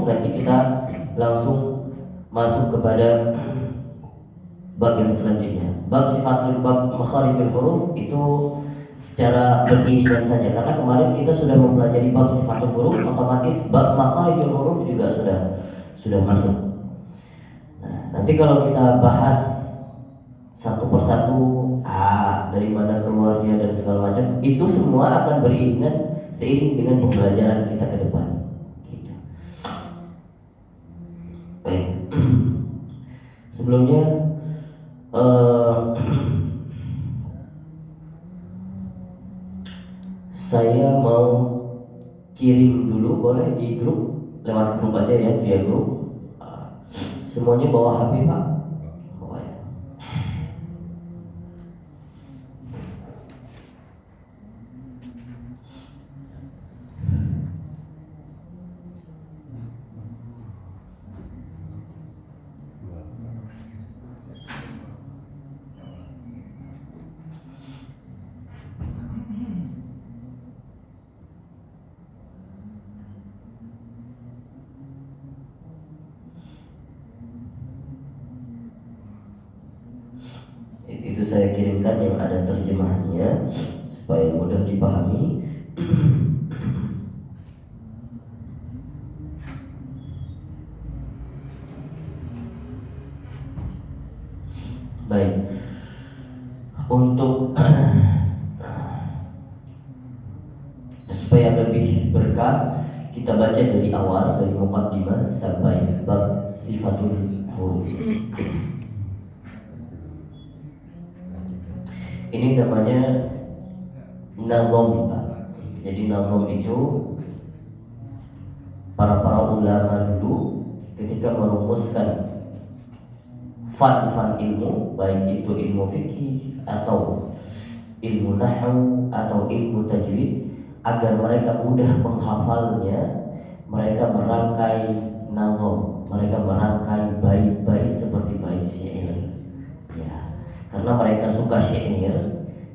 nanti kita langsung masuk kepada bab yang selanjutnya. Bab sifatul bab makharijul huruf itu secara beriringan saja, karena kemarin kita sudah mempelajari bab sifatul huruf, otomatis bab makharijul huruf juga sudah masuk. Nah, nanti kalau kita bahas satu persatu dari mana keluarnya dan segala macam, itu semua akan beriringan seiring dengan pembelajaran kita ke depan. Gitu. Baik. Sebelumnya saya mau kirim dulu, boleh di grup, lewat grup aja ya, via grup. Semuanya bawa HP Pak? Bawa ya. Itu saya kirimkan yang ada terjemahannya supaya mudah dipahami. Baik. Untuk supaya lebih berkah, kita baca dari awal, dari muqaddimah sampai bab sifatul huruf. Ini namanya nazom, Pak. Jadi nazom itu para ulama dulu ketika merumuskan fan ilmu, baik itu ilmu fikih atau ilmu nahwu atau ilmu tajwid, agar mereka mudah menghafalnya, mereka merangkai nazom, mereka merangkai bait-bait seperti bait syair. Ya, karena mereka suka syair,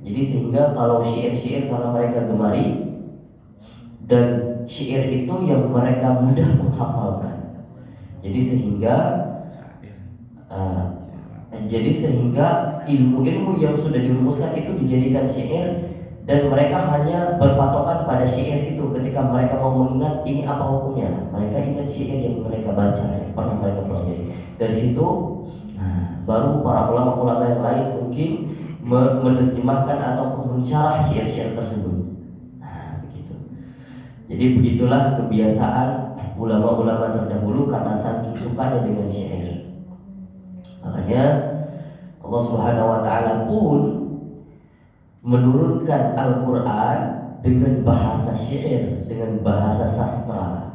jadi sehingga kalau syair-syair karena mereka gemari, dan syair itu yang mereka mudah menghafalkan. Jadi sehingga ilmu-ilmu yang sudah dirumuskan itu dijadikan syair, dan mereka hanya berpatokan pada syair itu. Ketika mereka mau mengingat ini apa hukumnya, mereka ingat syair yang mereka baca, yang pernah mereka pelajari. Dari situ baru para ulama-ulama yang lain mungkin menerjemahkan atau mensyarah syair-syair tersebut. Begitu. Jadi begitulah kebiasaan ulama-ulama terdahulu karena saking sukanya dengan syair. Makanya Allah Subhanahu wa taala pun menurunkan Al-Qur'an dengan bahasa syair, dengan bahasa sastra.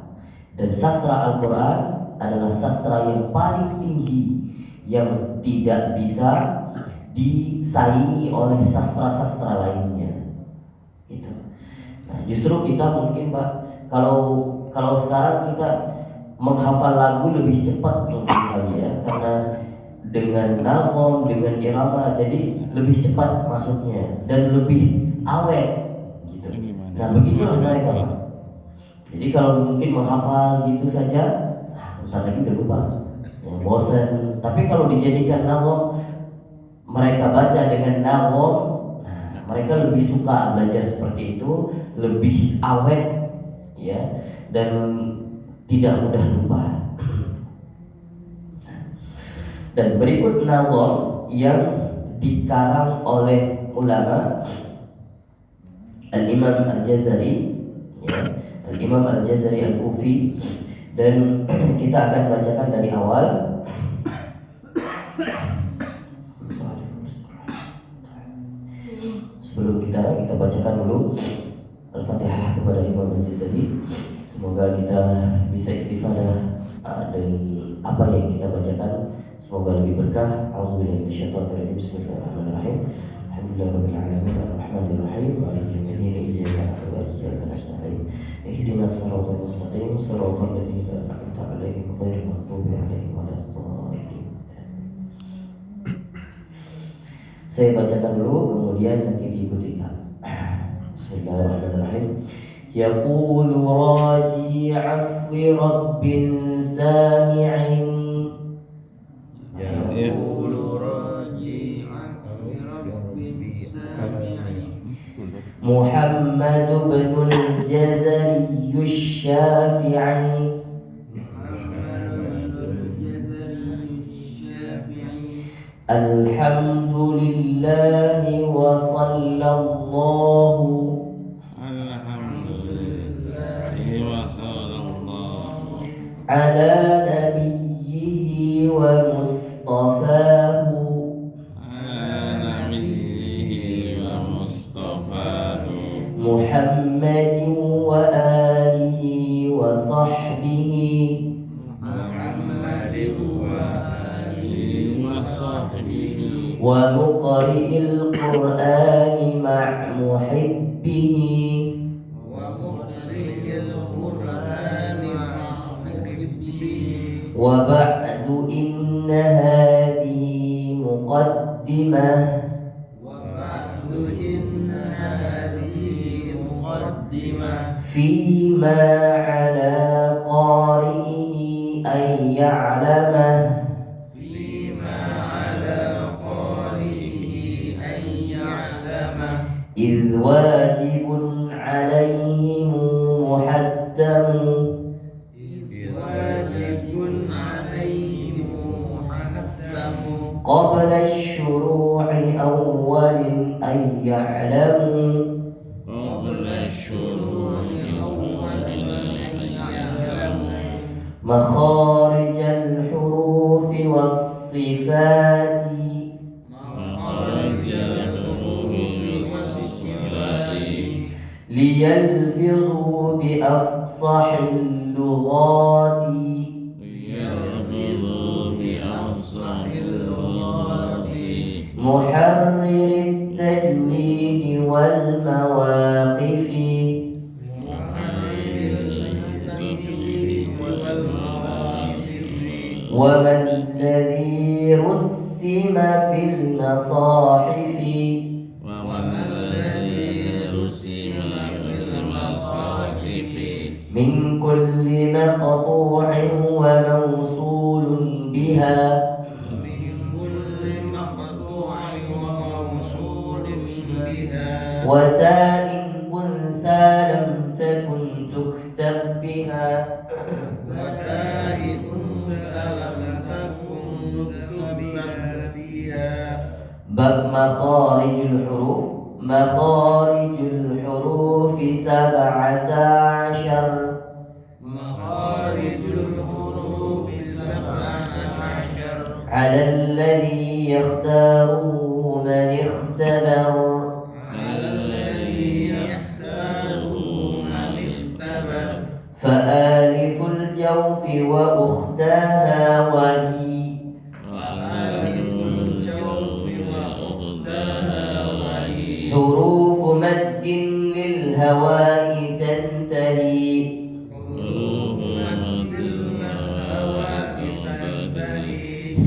Dan sastra Al-Qur'an adalah sastra yang paling tinggi, yang tidak bisa disaingi oleh sastra-sastra lainnya. Gitu. Nah, justru kita mungkin Pak, kalau sekarang kita menghafal lagu lebih cepat mungkin kali ya, karena dengan nagom, dengan irama, jadi lebih cepat masuknya dan lebih awet gitu. Nah, begitulah mereka Pak. Jadi kalau mungkin menghafal gitu saja, bentar lagi udah lupa, ya, bosan. Tapi kalau dijadikan nagom, mereka baca dengan nagom, mereka lebih suka belajar seperti itu, lebih awet ya, dan tidak mudah lupa. Dan berikut nagom yang dikarang oleh ulama Al-Imam Al-Jazari ya, Al-Imam Al-Jazari Al-Kufi, dan kita akan bacakan dari awal. Sebelum kita bacakan dulu Al-Fatihah kepada Imam Al-Jazari. Semoga kita bisa istifadah dan apa yang kita bacakan, semoga lebih berkah. A'udzubillahi minasyaitonir rajim. Bismillahirrahmanirrahim. Alhamdulillahirabbil alamin arrahmanir rahim maliki yaumiddin iyyaka na'budu wa iyyaka nasta'in ihdinas siratal mustaqim siratal ladzina an'amta 'alaihim ghairil maghdubi 'alaihim waladdallin. Saya bacakan dulu, kemudian nanti diikuti Pak. Bismillahirrahmanirrahim. يقول راجي عفو رب سامع يقول راجي عفو رب سامع محمد بن الجزري الشافعي الحمد لله وصلى الله على نبيه ومصطفاه محمد وآله وصحبه ومقرئ القرآن مع محبه وبعد إن هذه مقدمة فيما على قارئه أن يعلمه إذ واجب عليهم محتم قبل الشروع أول أن يعلموا مخارج الحروف والصفات ليلفظوا بأفصح اللغات محرر التجويد والمواقف ومن الذي رسم في المصاحف من كل مقطوع وموصول بها وتاء أنثى لم تكن تكتب بها مخارج الحروف 17 على الذي يختاره من اختبر فآلف الجوف وأختاها وهي حروف مد للهواء تنتهي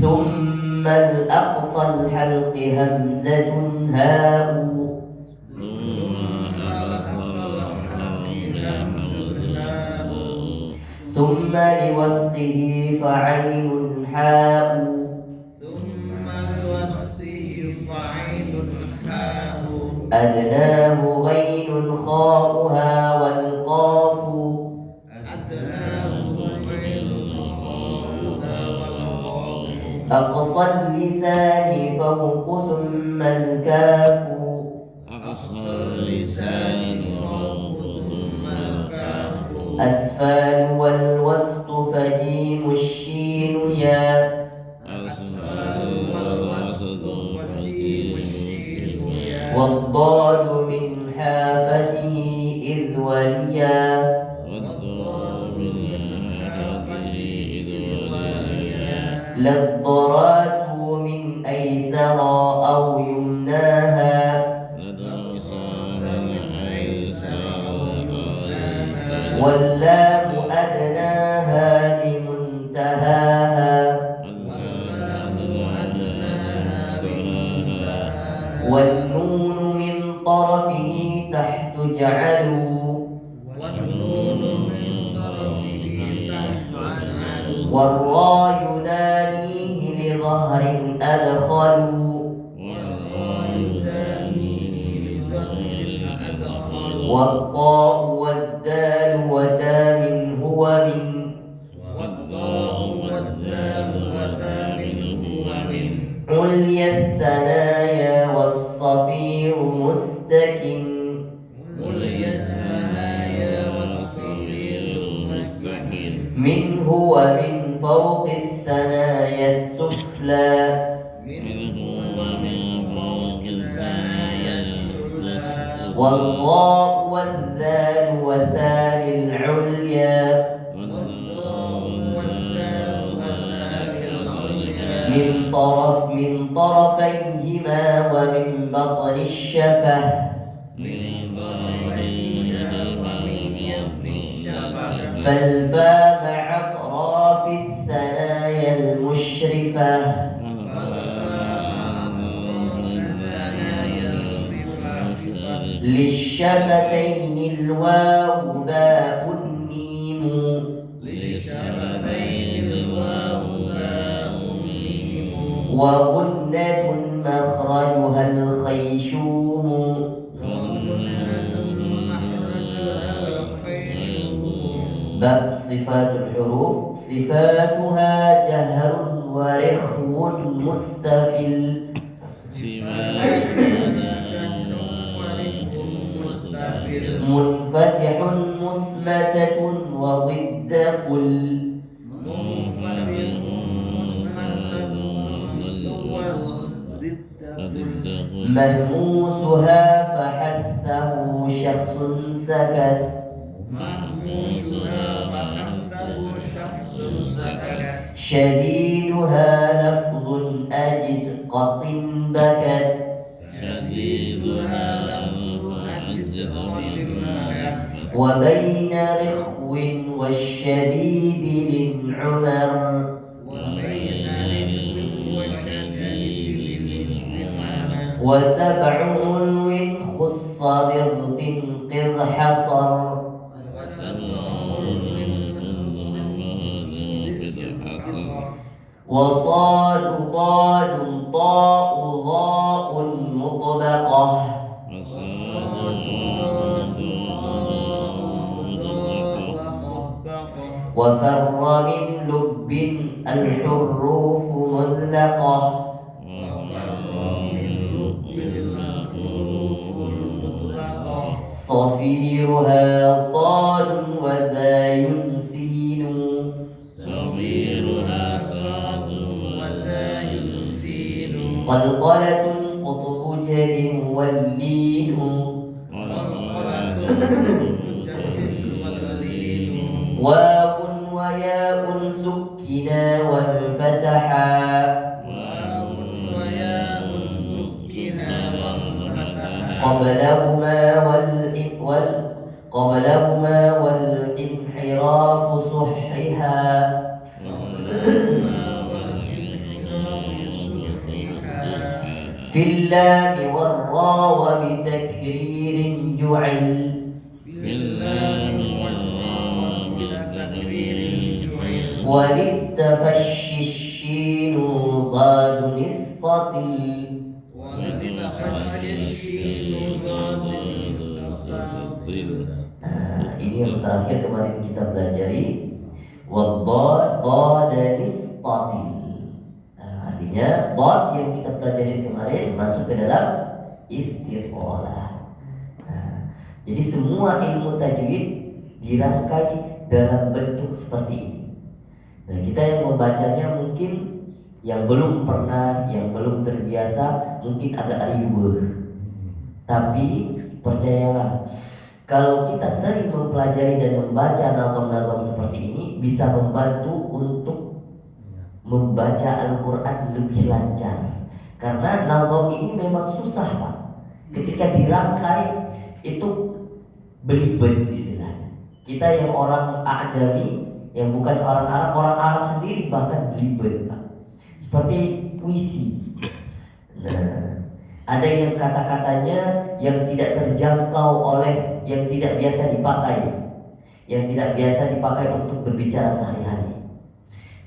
ثم الأقصى الحلق همزة هاء ثم لوسطه فعين حاء أدناه غين خاؤها والقاف أقصى اللسان فوق ثم الكاف أسفال والوسط فجيم الشين يا والضاد من حافته إذ وليا للضراس من أيسر أو يمناها واللام أدناها لمنتهاها والنون من طرفه تحت جعلوا والراء يدانيه لظهر أدخلوا والطاء والدال وتام هو من عليا الثنايا والصفير مستكن منه ومن فوق الثنايا السفلى والضاء والذال وثال العليا من طرفيهما ومن بطن الشفة فالفاء مع أطراف الثنايا المشرفة للشفتين الواو باء الميم وغنة مخرجها الخيشوم باب صفات الحروف صفاتها جهر ورخو مستفل منفتح مسمتة وضد قل مهموسها فحثه شخص سكت شديدها لفظ أجد قط بكت وبين رخو والشديد للعمر وسبع علو خص بغت قذ حصر وصاد ضاد طاء ظاء مطبقة وفر من لب الحروف مذلقة صفيرها صاد وزاي سين قلقلة قطب جد واللين واو وياء سكنا وانفتحا قبلهما والانحراف صحها في اللام والراء وبتكرير جعل وللتفشي الشين ضاد نسطة ini yang terakhir kemarin kita pelajari wadadanisqatil. Artinya dad yang kita pelajari kemarin masuk ke dalam istiqalah. Jadi semua ilmu tajwid dirangkai dalam bentuk seperti ini. Nah, kita yang membacanya mungkin yang belum pernah, yang belum terbiasa mungkin agak riweuh. Tapi percayalah, kalau kita sering mempelajari dan membaca nazam-nazam seperti ini bisa membantu untuk membaca Al-Quran lebih lancar. Karena nazam ini memang susah, Pak. Ketika dirangkai itu belibet istilahnya. Kita yang orang ajami, yang bukan orang Arab sendiri bahkan belibet, Pak. Seperti puisi. Nah, ada yang kata-katanya yang tidak terjangkau oleh yang tidak biasa dipakai, yang tidak biasa dipakai untuk berbicara sehari-hari.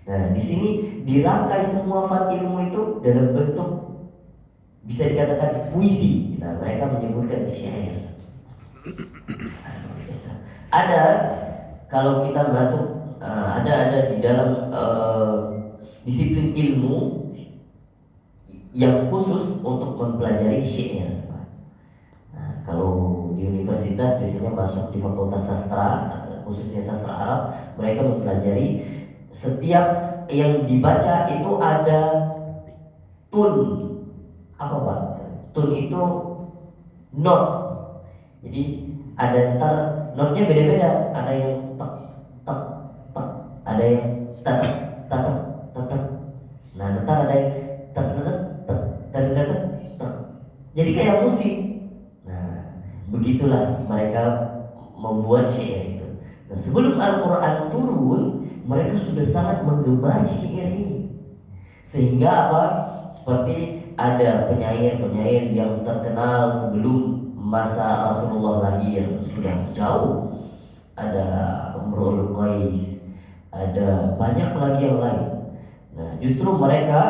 Nah, di sini dirangkai semua fan ilmu itu dalam bentuk bisa dikatakan puisi. Nah, mereka menyebutkan syair. Luar biasa. Ada kalau kita masuk ada di dalam disiplin ilmu yang khusus untuk mempelajari syair. Nah, kalau di universitas biasanya masuk di Fakultas Sastra, khususnya sastra Arab, mereka mempelajari setiap yang dibaca itu ada tun. Apa Pak? Tun itu not. Jadi ada ntar notnya beda-beda. Ada yang tek tek tek, ada yang tek tek tek tek. Nah, ntar ada yang tek tek tek tek tek tek. Jadi kayak musik. Nah, begitulah mereka membuat syair itu. Nah, sebelum Al-Quran turun, mereka sudah sangat menggemari syair ini. Sehingga apa? Seperti ada penyair-penyair yang terkenal sebelum masa Rasulullah lahir, sudah jauh. Ada Imrul Qais, ada banyak lagi yang lain. Nah, justru mereka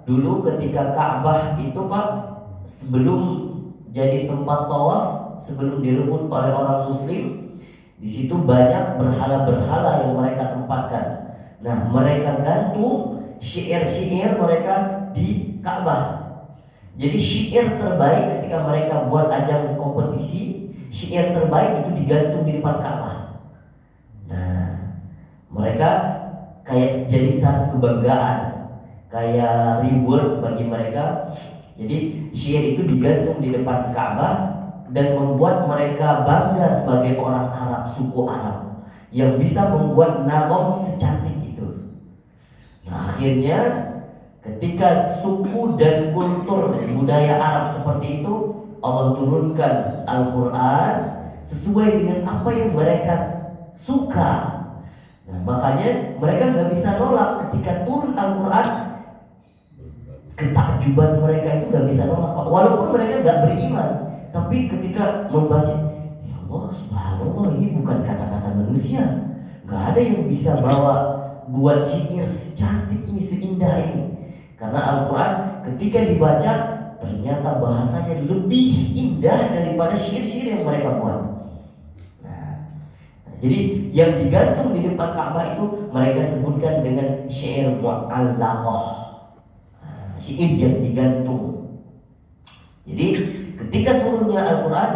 dulu ketika Ka'bah itu Pak, sebelum jadi tempat tawaf, sebelum direbut oleh orang Muslim, di situ banyak berhala-berhala yang mereka tempatkan. Nah, mereka gantung syair-syair mereka di Ka'bah. Jadi syair terbaik ketika mereka buat ajang kompetisi, syair terbaik itu digantung di depan Ka'bah. Nah, mereka kayak jadi satu kebanggaan, kayak reward bagi mereka. Jadi syair itu digantung di depan Ka'bah dan membuat mereka bangga sebagai orang Arab, suku Arab yang bisa membuat nagom secantik itu. Nah, akhirnya ketika suku dan kultur budaya Arab seperti itu, Allah turunkan Al-Quran sesuai dengan apa yang mereka suka. Nah, makanya mereka gak bisa nolak ketika turun Al-Quran. Ketakjuban mereka itu gak bisa nolak, walaupun mereka gak beriman. Tapi ketika membaca, ya Allah subhanallah, ini bukan kata-kata manusia. Gak ada yang bisa buat syair secantik ini, seindah ini. Karena Al-Quran ketika dibaca ternyata bahasanya lebih indah daripada syair-syair yang mereka buat. Nah, jadi yang digantung di depan Ka'bah itu mereka sebutkan dengan syair mu'allaqah, syair yang digantung. Jadi ketika turunnya Al-Quran,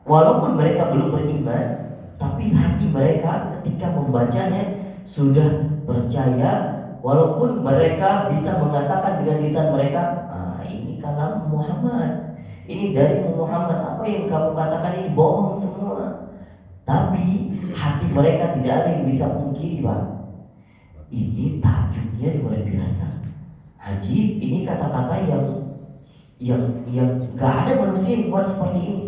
walaupun mereka belum beriman, tapi hati mereka ketika membacanya sudah percaya. Walaupun mereka bisa mengatakan dengan lisan mereka, ini kalam Muhammad, ini dari Muhammad, apa yang kamu katakan ini bohong semua. Tapi hati mereka tidak ada yang bisa pungkiri Pak, ini tajuknya luar biasa. Haji, ini kata-kata yang gak ada manusia yang buat seperti ini.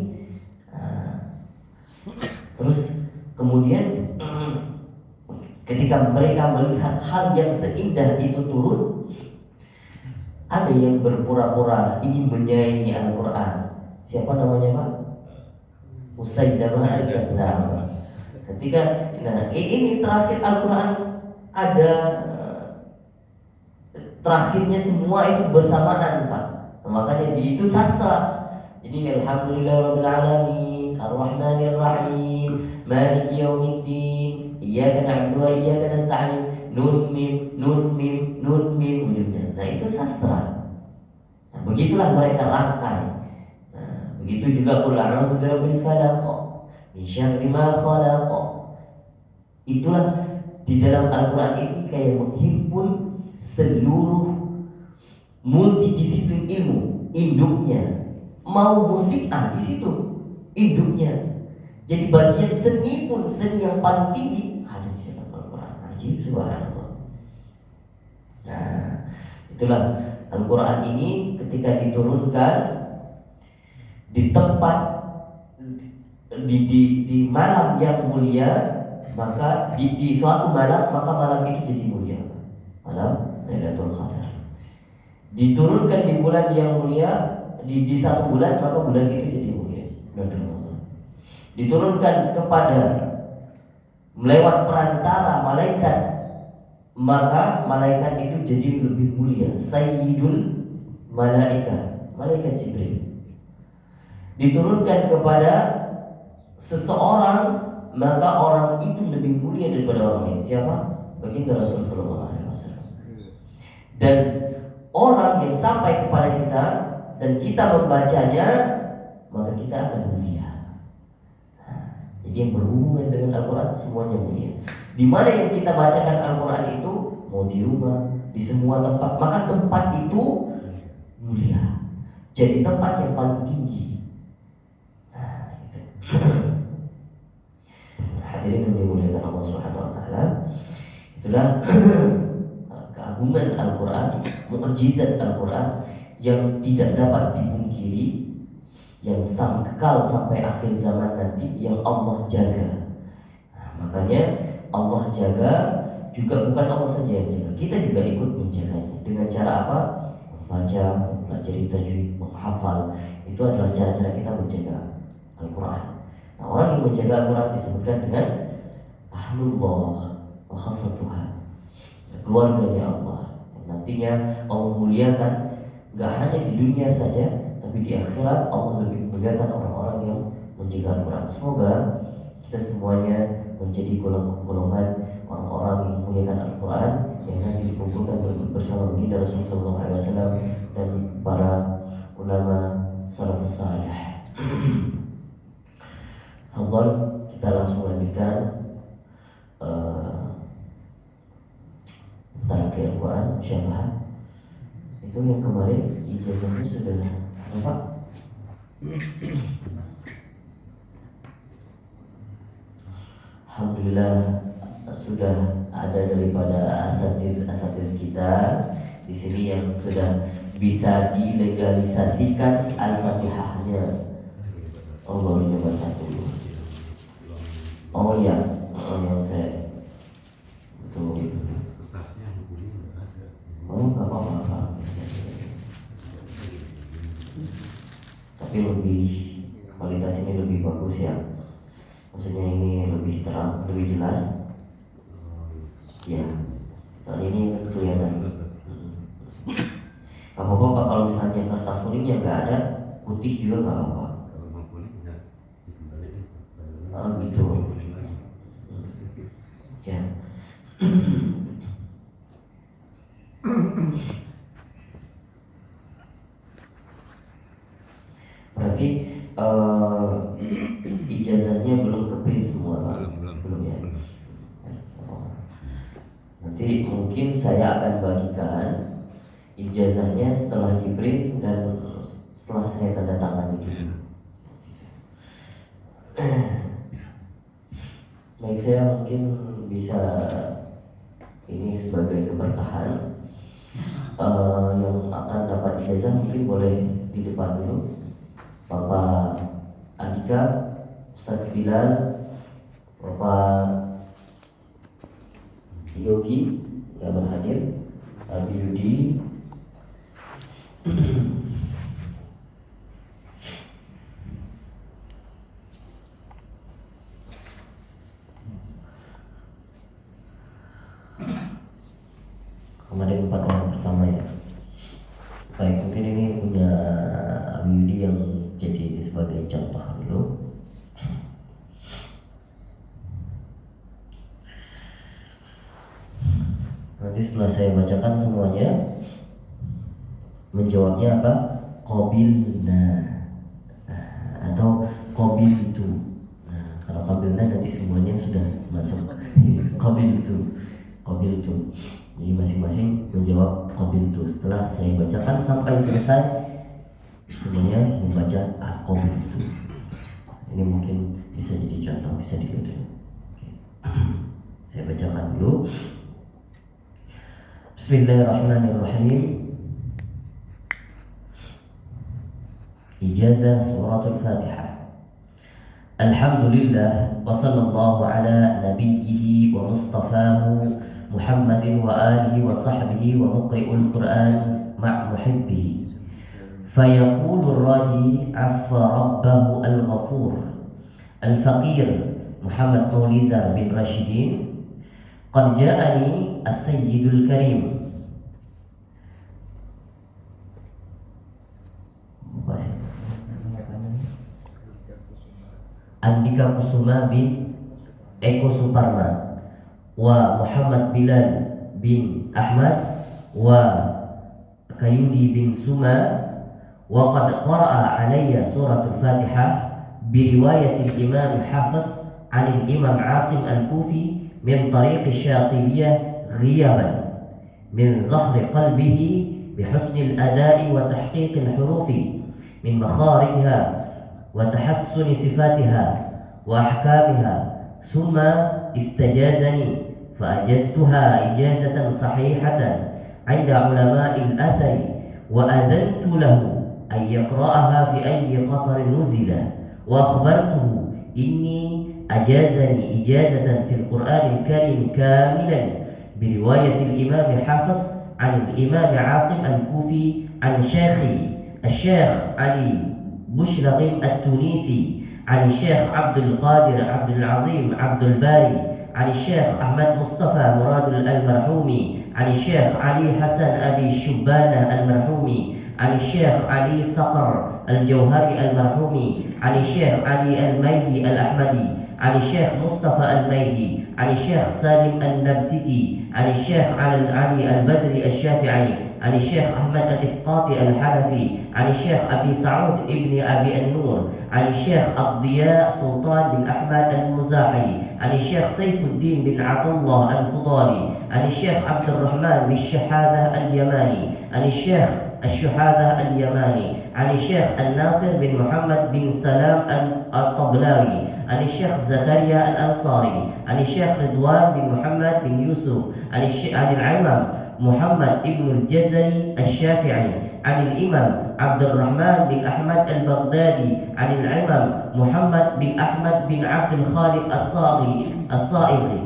Terus kemudian ketika mereka melihat hal yang seindah itu turun, ada yang berpura-pura ingin menyaingi Al-Quran. Siapa namanya Pak? Musailamah al-Kadzdzab. Ketika ini terakhir Al-Quran ada, terakhirnya semua itu bersamaan Pak. Makanya itu sastra. Jadi alhamdulillahirabbil alamin, arrahmanir rahim, maliki yaumiddin, iyyaka na'budu wa iyyaka nasta'in, nun mim nun mim nun mim ujungnya. Nah, itu sastra. Nah, begitulah mereka rangkai. Nah, begitu juga qul a'udzu birabbil falaq min syarri ma khalaq. Itulah di dalam Al-Quran ini kayak menghimpun seluruh multidisiplin ilmu, induknya. Mau musik di situ induknya. Jadi bagian seni pun, seni yang paling tinggi ada di dalam Al-Quran. Ajib subhanallah. Nah, itulah Al-Quran ini ketika diturunkan di tempat di malam yang mulia, maka di suatu malam, maka malam itu jadi mulia. Malam Lailatul Qadar diturunkan di bulan yang mulia, di satu bulan, maka bulan itu jadi mulia, bulan Ramadan. Diturunkan kepada melewat perantara malaikat maka malaikat itu jadi lebih mulia. Sayyidul malaikat, malaikat Jibril diturunkan kepada seseorang, maka orang itu lebih mulia daripada orang lain. Siapa? Baginda Rasul sallallahu alaihi wasallam. Dan orang yang sampai kepada kita dan kita membacanya, maka kita akan mulia. Jadi yang berhubungan dengan Al-Quran semuanya mulia. Di mana yang kita bacakan Al-Quran itu, mau di rumah, di semua tempat, maka tempat itu mulia. Jadi tempat yang paling tinggi. Nah, itu. Hadirin yang dimuliakan Allah Subhanahu Wa Taala, itulah keagungan Al-Quran, mukjizat Al-Quran yang tidak dapat dipungkiri, yang kekal sampai akhir zaman nanti, yang Allah jaga. Nah, makanya Allah jaga juga bukan Allah saja yang jaga, kita juga ikut menjaganya. Dengan cara apa? Membaca, mempelajari tajwid, menghafal. Itu adalah cara-cara kita menjaga Al-Quran. Nah, orang yang menjaga Al-Quran disebutkan dengan ahlullah wa khassatuha, keluarganya Allah. Yang nantinya Allah muliakan, gak hanya di dunia saja, tapi di akhirat Allah lebih memuliakan orang-orang yang menjaga Al-Quran. Semoga kita semuanya menjadi golongan orang-orang yang memuliakan Al-Quran, yang nanti dikumpulkan bersama baginda Rasulullah SAW dan para ulama salafus salih. Fadhal, kita langsung lanjutkan talaqi Al-Quran syafah. Itu yang kemarin ijazahnya sudah apa? Alhamdulillah sudah ada daripada asatidz kita di sini yang sudah bisa dilegalisasikan Al-Fatihahnya. Oh, baru nyoba satu. Oh ya, yang saya betul. Oh, nggak apa-apa. Tapi lebih kualitas ini lebih bagus ya. Maksudnya ini lebih terang, lebih jelas. Ya, soal ini kan kelihatan. Gak apa-apa Pak, kalau misalnya kertas kuningnya nggak ada, putih juga nggak apa-apa. Oh gitu. Ya. Berarti ijazahnya belum ke print semua Pak? Belum ya? Nanti mungkin saya akan bagikan ijazahnya setelah di print dan setelah saya tanda tangan itu. Baik, saya mungkin bisa ini sebagai keberkahan. Yang akan dapat ijazah mungkin boleh di depan dulu. Bapak Andika, Ustadz Bilal, Bapak Yogi nggak berhadir, Abi Yudi, kemarin 4 orang pertama ya. Baik, mungkin ini punya Abi Yudi yang jadi sebagai contoh dulu. Nanti setelah saya bacakan semuanya, menjawabnya apa? Qabilna atau qabil itu. Nah, kalau qabilna nanti semuanya sudah masuk. Qabil itu. Jadi masing-masing menjawab qabil itu. Setelah saya bacakan sampai selesai, semuanya membaca qabil itu. Ini mungkin bisa jadi contoh, bisa dilihat. Saya bacakan dulu. Bismillahirrahmanirrahim. Ijazah suratul Fatihah. Alhamdulillah wa sallallahu ala nabiyhi wa mustafahu Muhammadin wa alihi wa sahbihi wa muqri'ul Qur'an ma' muhibbihi. Fayaqulur raji affa rabbahu al-ghafur al-faqir Muhammad Maulizar bin Rashidin Qad ja'ani as-sayyidul karim. Andika Kusuma bin Eko Suparman wa Muhammad Bilal bin Ahmad wa Kayudi bin Suma wa qad qara'a alayya suratul Fatihah biriwayatil Imam Hafiz 'anil Imam Asim al-Kufi min tariq Syatibiyah ghiyaban min dhahri qalbihi bihusnil ada'i wa tahqiqil hurufi min makharijha وتحسن صفاتها وأحكامها ثم استجازني فأجزتها إجازة صحيحة عند علماء الأثر وأذنت له أن يقرأها في أي قطر نزل وأخبرته إني أجازني إجازة في القرآن الكريم كاملا برواية الإمام حافظ عن الإمام عاصم الكوفي عن الشيخ علي مشرق التونسي عن الشيخ عبد القادر عبد العظيم عبد الباري عن الشيخ أحمد مصطفى مراد المرحومي عن الشيخ علي حسن أبي شبانة المرحومي عن الشيخ علي صقر الجوهري المرحومي عن الشيخ علي الميهي الأحمدي عن الشيخ مصطفى الميهي عن الشيخ سالم النبتتي عن الشيخ علي البدري الشافعي عن الشيخ أحمد الإسقاطي الحنفي عن الشيخ أبي سعود ابن أبي النور عن الشيخ الضياء سلطان بن أحمد المزاحي عن الشيخ سيف الدين بن عبد الله الفضالي عن الشيخ عبد الرحمن بن الشحاذة اليماني عن الشيخ الشحاذة اليماني عن الشيخ الناصر بن محمد بن سلام الطبلاوي عن الشيخ زكريا الأنصاري عن الشيخ رضوان بن محمد بن يوسف عن العمام محمد ابن الجزري الشافعي عن الإمام عبد الرحمن بن أحمد البغدادي عن الإمام محمد بن أحمد بن عبد الخالق الصائغي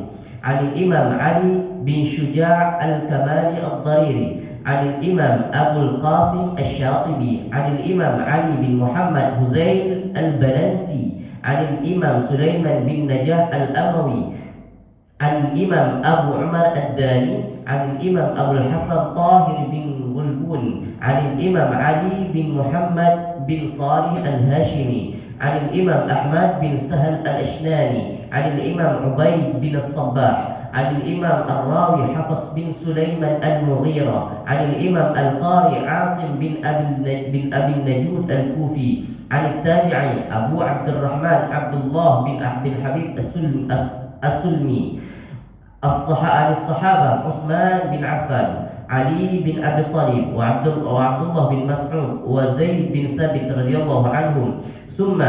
عن الإمام علي بن شجاع الكمالي الضريري عن الإمام أبو القاسم الشاطبي عن الإمام علي بن محمد هذيل البلنسي عن الإمام سليمان بن نجاح الأموي عن الإمام أبو عمر الداني عن الإمام أبو الحسن طاهر بن غلبون عن الإمام علي بن محمد بن صالح الهاشمي عن الإمام أحمد بن سهل الأشناني عن الإمام عبيد بن الصباح عن الإمام الراوي حفص بن سليمان المغيرة عن الإمام القاري عاصم بن أبي النجود الكوفي عن التابعي أبو عبد الرحمن عبد الله بن عبد الحبيب السلمي عن الصحابة عثمان بن عفان علي بن أبي طالب وعبد الله بن مسعود وزيد بن ثابت رضي الله عنهم ثم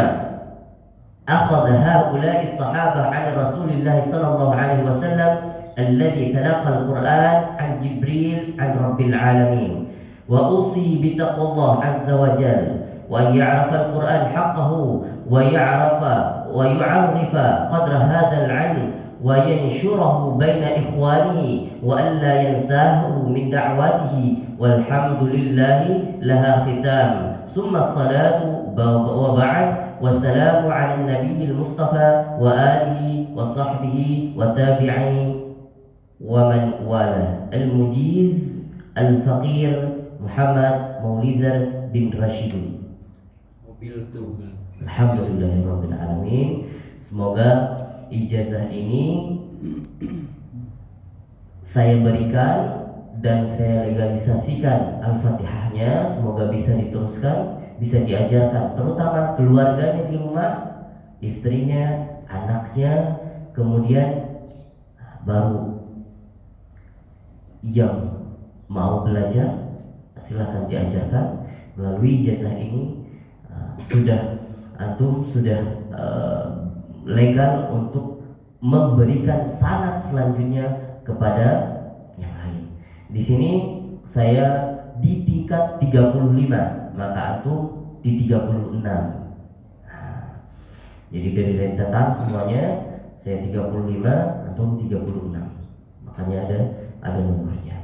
أخذ هؤلاء الصحابة عن رسول الله صلى الله عليه وسلم الذي تلقى القرآن عن جبريل عن رب العالمين وأوصي بتقوى الله عز وجل وأن يعرف القرآن حقه ويعرف قدر هذا العلم وينشره بين إخوانه وألا ينساه من دعواته والحمد لله لها ختام ثم الصلاة وبعد والسلام على النبي المصطفى وآله وصحبه وتابعين ومن والاه المجيز الفقير محمد موليزر بن رشيد. Alhamdulillahirabbil alamin. Semoga ijazah ini saya berikan dan saya legalisasikan Al-Fatihahnya. Semoga bisa diteruskan, bisa diajarkan, terutama keluarganya di rumah, istrinya, anaknya, kemudian baru yang mau belajar silahkan diajarkan melalui ijazah ini. Antum sudah legal untuk memberikan sanad selanjutnya kepada yang lain. Di sini saya di tingkat 35, maka antum di 36. Jadi dari rentetan semuanya saya 35, antum 36. Makanya ada nomornya.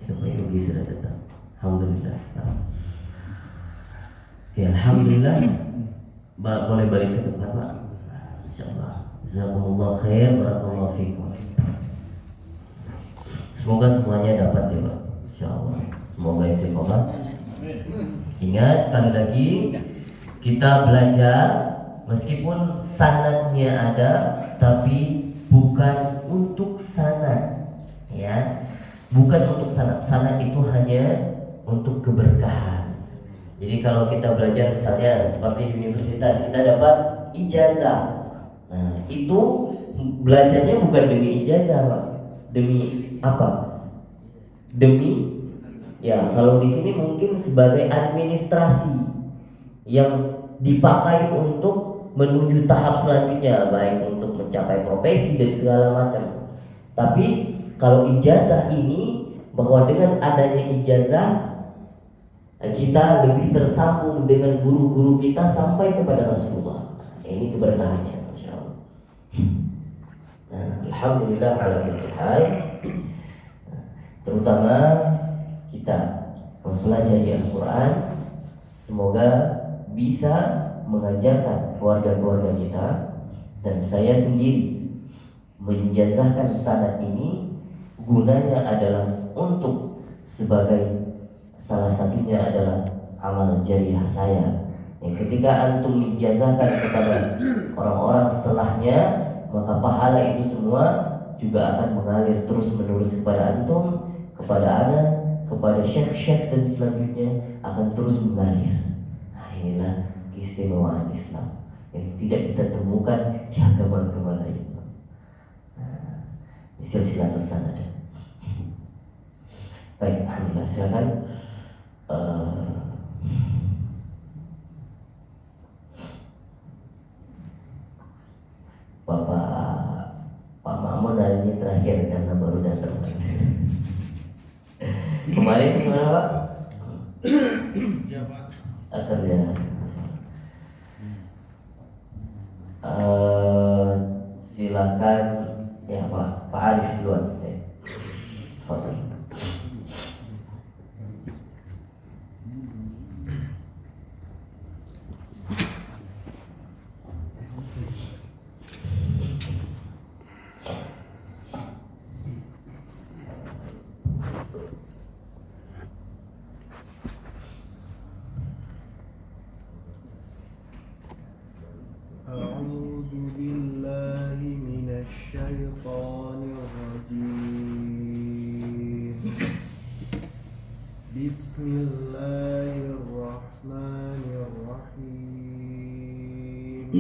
Itu Pak Yogi sudah datang. Alhamdulillah. Oke, alhamdulillah. Boleh balik ke tempat Pak. Insyaallah. Jazakumullah khair, barakallahu fikum. Semoga semuanya dapat ya Pak, insyaallah. Semoga istiqomah. Ingat sekali lagi, kita belajar meskipun sanadnya ada, tapi bukan untuk sanad, ya, bukan untuk sanad. Sanad itu hanya untuk keberkahan. Jadi kalau kita belajar misalnya seperti di universitas, kita dapat ijazah. Nah, itu belajarnya bukan demi ijazah, Pak. Demi apa? Demi, ya, kalau di sini mungkin sebagai administrasi yang dipakai untuk menuju tahap selanjutnya, baik untuk mencapai profesi dan segala macam. Tapi kalau ijazah ini, bahwa dengan adanya ijazah kita lebih tersambung dengan guru-guru kita sampai kepada Rasulullah. Ini keberkahannya, Masya Allah. Nah, alhamdulillah ala kulli hal. Terutama kita mempelajari Al-Quran, semoga bisa mengajarkan keluarga-keluarga kita, dan saya sendiri menjazahkan sanad ini gunanya adalah untuk sebagai salah satunya adalah amal jariah saya. Yang ketika antum dijazahkan kepada orang-orang setelahnya, maka pahala itu semua juga akan mengalir terus menerus kepada antum, kepada anak, kepada syekh-syekh dan selanjutnya akan terus mengalir. Nah, inilah keistimewaan Islam yang tidak kita temukan di agama-agama lain. Nah, silsilatus sanad. Baik, alhamdulillah. Silakan. Pak Mamun hari ini terakhir karena baru datang. Kemarin gimana Pak? Ya Pak. Kerja. Silakan ya Pak Arif duluan. Foto. A'udzu billahi minasy syaithanir rajim. Bismillahirrahmanirrahim.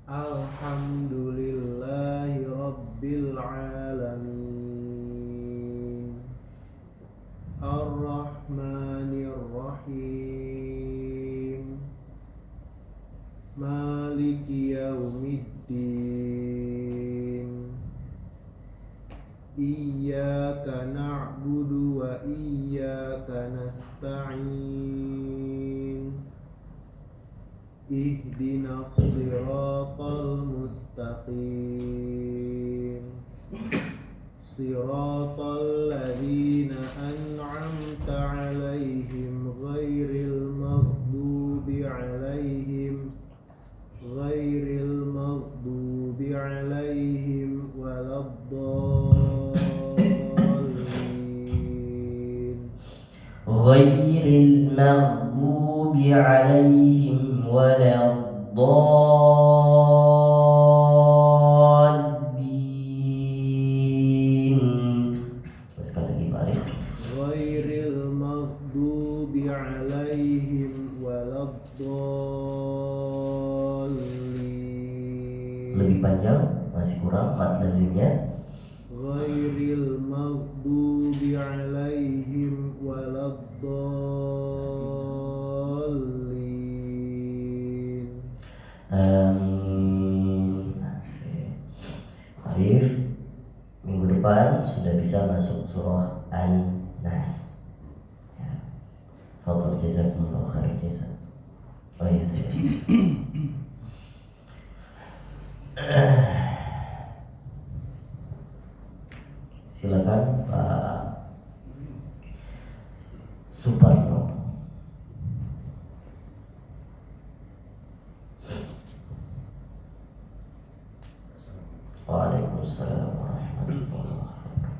Alhamdulillahi rabbil alamin. Ar-Rahmanir Rahim. Maliki yaumiddin. Iyyaka na'budu wa iyyaka nasta'in. Ihdinas siratal mustaqim. Siratal ladzina an'amta 'alaihim ghairil maghdubi alaihim waladdallin. Ghairil maghdubi 'alaihim waladdallin. Sekali lagi Pak Arif. Ghairil maghdubi 'alaihim waladdallin. Lebih panjang, masih kurang mat lazimnya. Ghairil maghdubi 'alaihim waladdallin. Arif, minggu depan sudah bisa masuk surah An-Nas. Ya. Fadhil jazakumullah khair jazaa. Oh iya saya. Silakan Pak Suparno. Waalaikumsalam warahmatullahi wabarakatuh.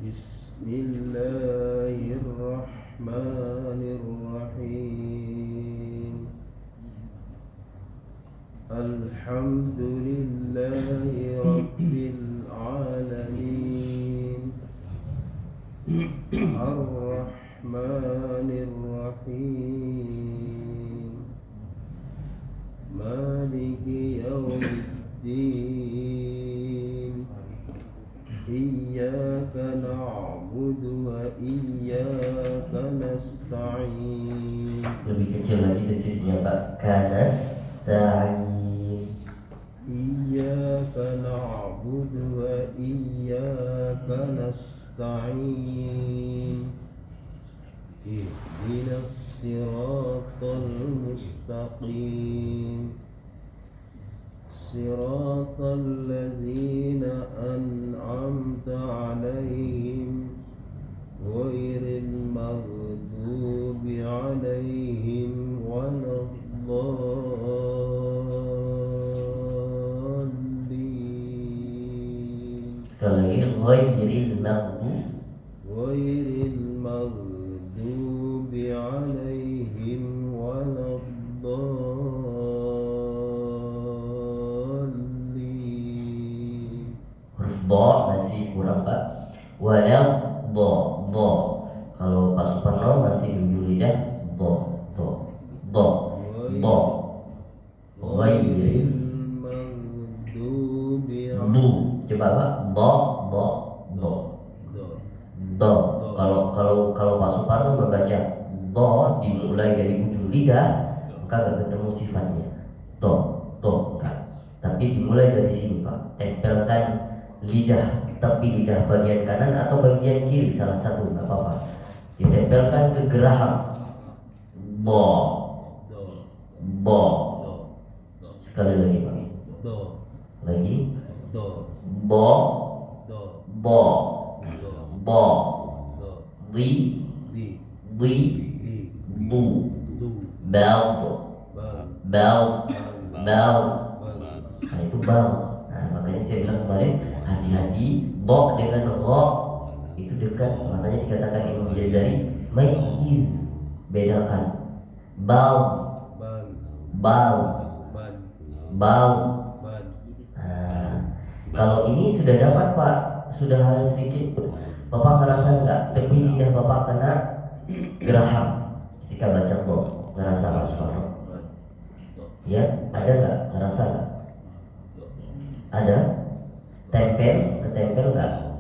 Bismillahirrahmanirrahim. Alhamdulillahi Rabbil Alamin. Ar-Rahmanir-Rahim. Maliki Yawmiddin. Iyyaka na'budu wa iyyaka nasta'in. Lebih kecil lagi desisnya Pak. Kanasta'in. Iyyaka na'budu wa iyyaka nasta'in. Ihdinas siratal mustaqim. Siratal ladzina an'amta 'alaihim ghairil maghdubi 'alaihim waladdallin. Sekali lagi ghairil maghdubi. Ghairil maghdubi 'alaihim waladdallin. Huruf do masih kurang Pak. Walau do. Kalau Pak Suparno masih guyul lidah do. Ghairil maghdubi du. Coba Pak. Do. Kalau Pak Suparno membaca do dimulai dari ujung lidah, maka nggak ketemu sifatnya. Do kan. Tapi dimulai dari sini Pak. Tempelkan lidah, tepi lidah bagian kanan atau bagian kiri, salah satu nggak apa-apa. Ditempelkan ke geraham. Bo. Sekali lagi Pak. Lagi. Bo. Di. Du. Bel. Nah itu bal. Nah makanya saya bilang kemarin, hati-hati bo dengan ro itu dekat, makanya dikatakan Imam Jazari mayyiz, bedakan. Bal. Nah, kalau ini sudah dapat Pak, sudah hal sedikit, Bapak ngerasa nggak tepi lidah Bapak kena geraham ketika baca do? Ngerasa Pak Suparno? Ya, ada nggak? Ngerasa nggak? Ada? Ketempel nggak?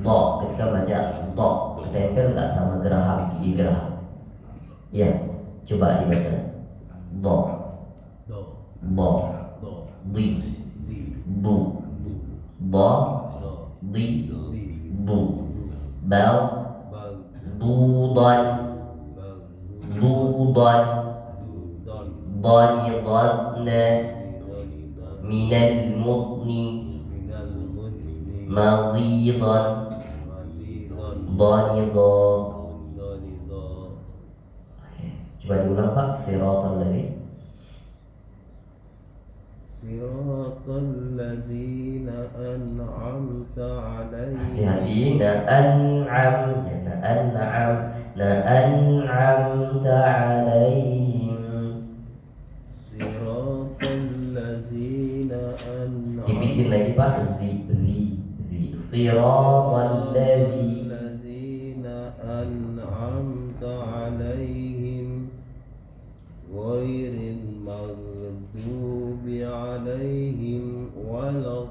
Do ketika baca do, ketempel nggak sama geraham, gigi geraham? Ya, coba dibaca. Do. Di. Du. Do. Di. Du. Bal. Dudan. Dhanidhanna. Minal mutni. Madhidan. Dhanidhan. Coba diulang Pak. Siratal ladzi. Siratal ladzina an'amta 'alaihim. Hati-hati, na'an'am, ya na'an'amta 'alaihim. Siratal ladzina an'amta. Tipisin lagi Pak. Zi. Siratal ladzina an'amta 'alaihim ghairil maghdubi 'alaihim waladdallin.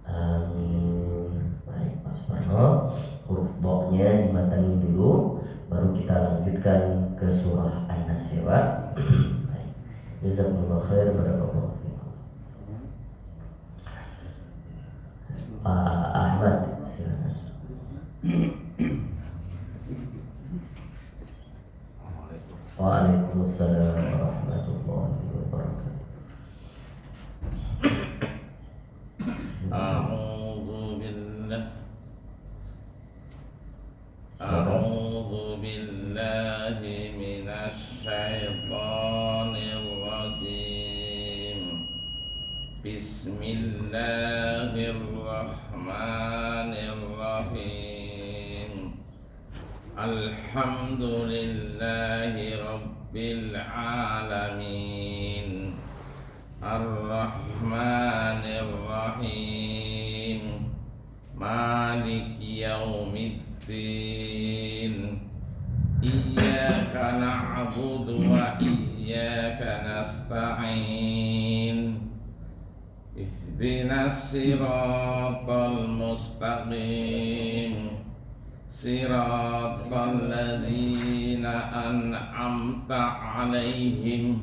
Amin. Baik Pak Suparno, huruf do-nya dimatangin dulu, baru kita lanjutkan ke surah An-Nas ya Pak. Baik. Jazakumullah khair, barakallahu fiikum. Pak Ahmad, silakan. Waalaikumsalam warahmatullahi wabarakatuh. A'udzu billahi minasy syaithanir rajim. Bismillahirrahmanirrahim. Bismillahirrahmanirrahim. Alhamdulillahi rabbil alamin. Ar-Rahmanir-Rahim. Maliki yaumiddin. Iyyaka na'budu wa iyyaka nasta'in. Ihdinas siratal mustaqim. Siratal ladzina an'amta 'alaihim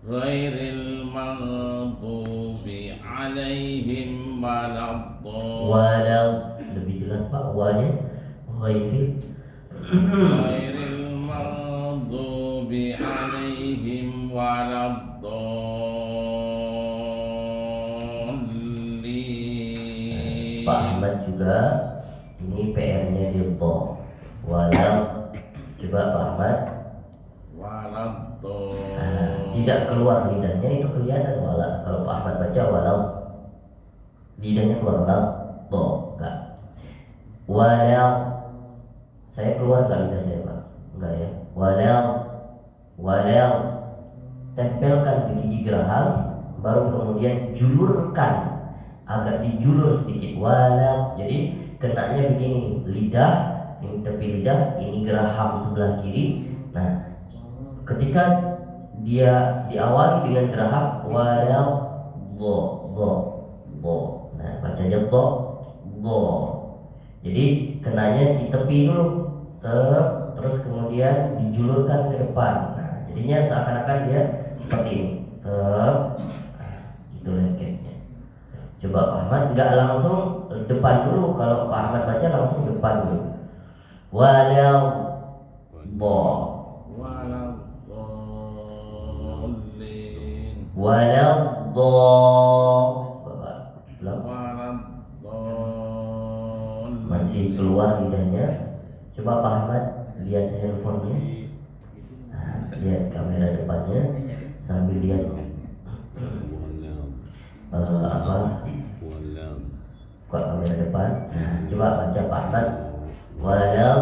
ghairil maghdubi 'alaihim walau lebih jelas Pak wanya ghairil maghdubi 'alaihim waladdallin. Pak Ahmad juga ini PR-nya di to walau coba Pak Ahmad tidak keluar lidahnya itu kelihatan wala. Kalau Pak Ahmad baca walau lidahnya keluar walau to enggak. Walau saya keluar enggak lidah saya Pak? Enggak ya. Walau tempelkan di gigi geraham baru kemudian julurkan agak dijulur sedikit walau. Jadi kenanya begini lidah ini tepi lidah ini geraham sebelah kiri. Nah ketika dia diawali dengan geraham walau do. Nah bacanya do. Jadi kenanya di tepi dulu terus kemudian dijulurkan ke depan. Nah jadinya seakan-akan dia seperti ini gitu lengketnya. Coba Pak Ahmad nggak langsung depan dulu. Kalau Pak Ahmad baca langsung depan dulu walau do. Walau masih keluar lidahnya. Coba Pak Ahmad lihat handphonenya, lihat kamera depannya sambil lihat buka kamera depan. Nah, coba baca Pak Ahmad walau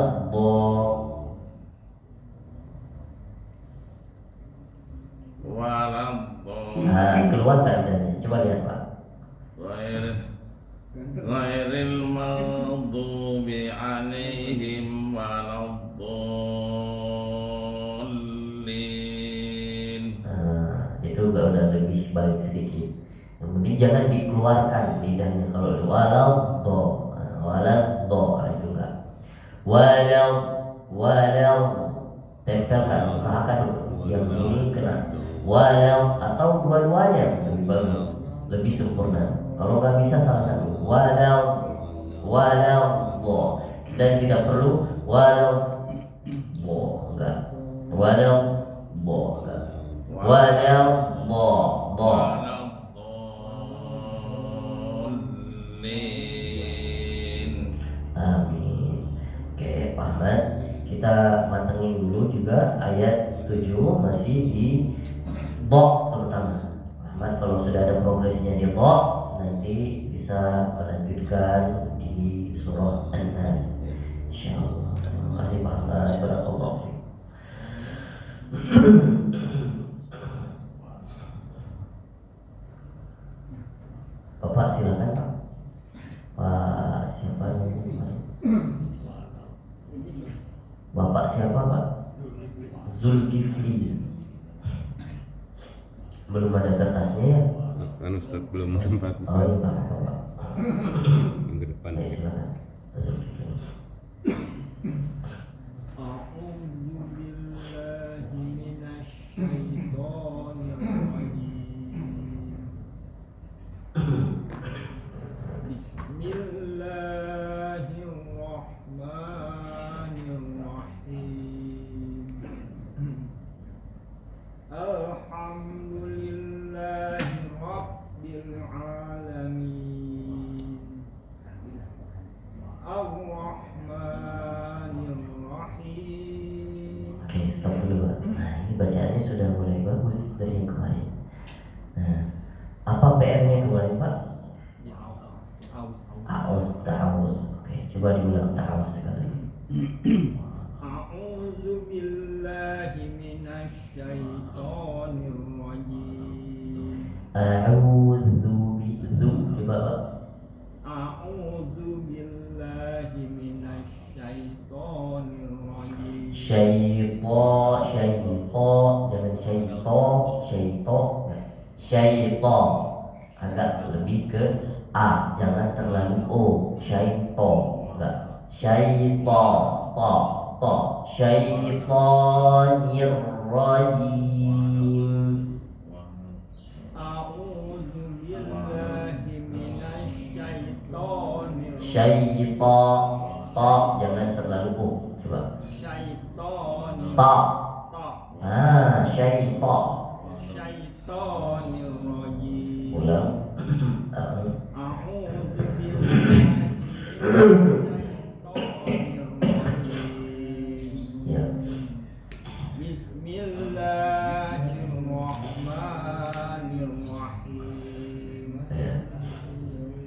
keluar nggak lidahnya? Coba lihat Pak. Ghairil maghdubi 'alaihim waladdallin. Itu udah lebih baik sedikit. Yang penting jangan dikeluarkan lidahnya. Kalau walau itu enggak. Walau tempelkan, usahakan yang ini kena walau atau dua-duanya lebih bagus, lebih sempurna. Kalau nggak bisa salah satu walau dan tidak perlu walau enggak amin. Oke Pak Ahmad, kita mantengin dulu juga ayat 7 masih di do terutama. Ahmad kalau sudah ada progresnya di do nanti bisa melanjutkan di surah An-Nas insyaallah. Terima kasih Pak Ahmad. Barakallahu fiik. Bapak silakan Pak. Pak siapa namanya? Bapak siapa Pak? Zulkifli. Belum ada kertasnya ya? Kan Ustaz belum sempat. Oh iya Pak. Minggu depan. Ya silakan. Zulkifli. A'udzu billahi minasy syaithanir rajim. Bismillahirrahmanirrahim. Alhamdulillahi rabbil alamin. Ar-Rahmanir-Rahim. Oke, stop dulu Pak. Nah ini bacaannya sudah mulai bagus dari yang kemarin. Nah apa PR-nya kemarin Pak? Coba diulang ta'awuz sekali. A'udzu billahi minasyaitonir rajim. A'udzu bi'dzu. Coba Pak. A'udzu billahi minasyaitonir rajim. Syaito, jangan syaito, agak lebih ke a, jangan terlalu o. Syaito, enggak. Syaito, to, syaitonir rajim. A'udzu billahi minasyaitonir rajim. Syaito, to, jangan terlalu o. Coba. Syaitonir Ta. ta. Syaito. Syaitonir rajim. Ulang. A'udzu billahi minasyaitonir rajim. Ya. Bismillahirrahmanirrahim. Ya.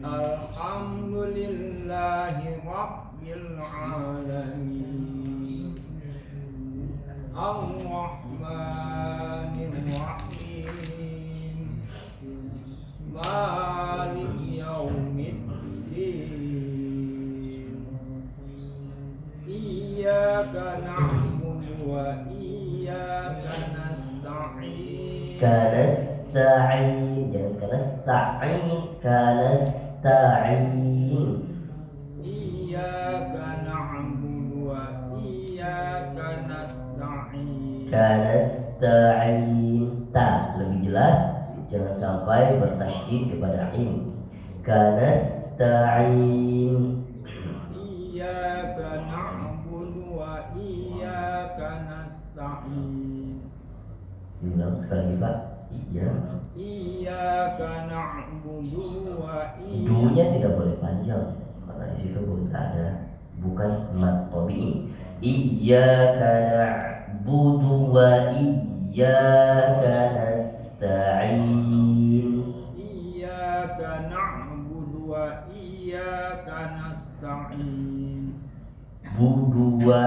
Alhamdulillahi rabbil alamin. Ar-Rahmanir-Rahim. Maliki yaumiddin. Iyyaka na'budu wa iyyaka nasta'in. Kanasta'in, jangan kanasta'in. Iyyaka na'budu wa iyyaka nasta'in. Kanasta'in, ta lebih jelas, jangan sampai bertasydid kepada in. Kanasta'in. Iyyaka na'budu wa iyyaka nasta'in. Diulang sekali lagi Pak. Iya. Iyyaka na'budu wa Dunya tidak boleh panjang karena di situ bukan mat tabi'i. Iyyaka na'budu wa iyyaka nasta'in. Iyyaka na'budu wa iyyaka nasta'in. Budu wa.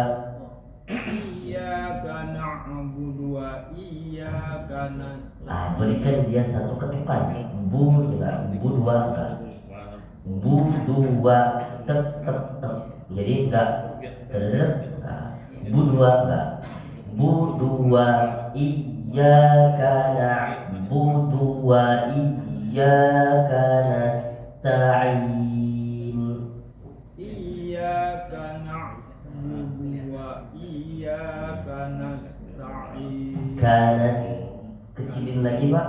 Iyyaka na'budu wa iyyaka nasta'in. Berikan dia satu ketukan. Bu juga budua enggak. Budua tek tek tek. Jadi enggak terdengar enggak. Budua enggak. Budua iyyaka na'budu wa iyyaka nasta'in. Iyyaka na'budu wa iyyaka nasta'in. Kanas, kecilin lagi Pak.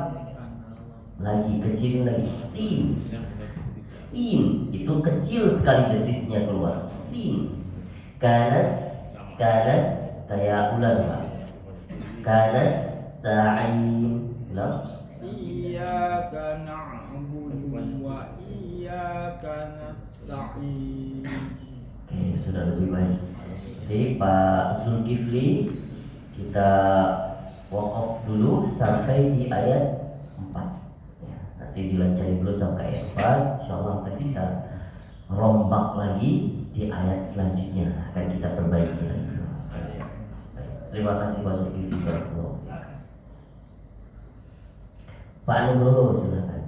Lagi kecilin lagi. Sin itu kecil sekali desisnya keluar. Sin. Kanas kayak ular Pak. Kanas ta'in. Ulang. Iyyaka na'budu wa iyyaka nasta'in. Oke, sudah lebih baik. Jadi Pak Zulkifli, kita wakaf dulu sampai di ayat 4 ya, nanti dilancari dulu sampai ayat 4. Insyaallah akan kita rombak lagi di ayat selanjutnya, akan kita perbaiki lagi. Baik. Terima kasih Pak Zulkifli. Pak Nugroho silakan.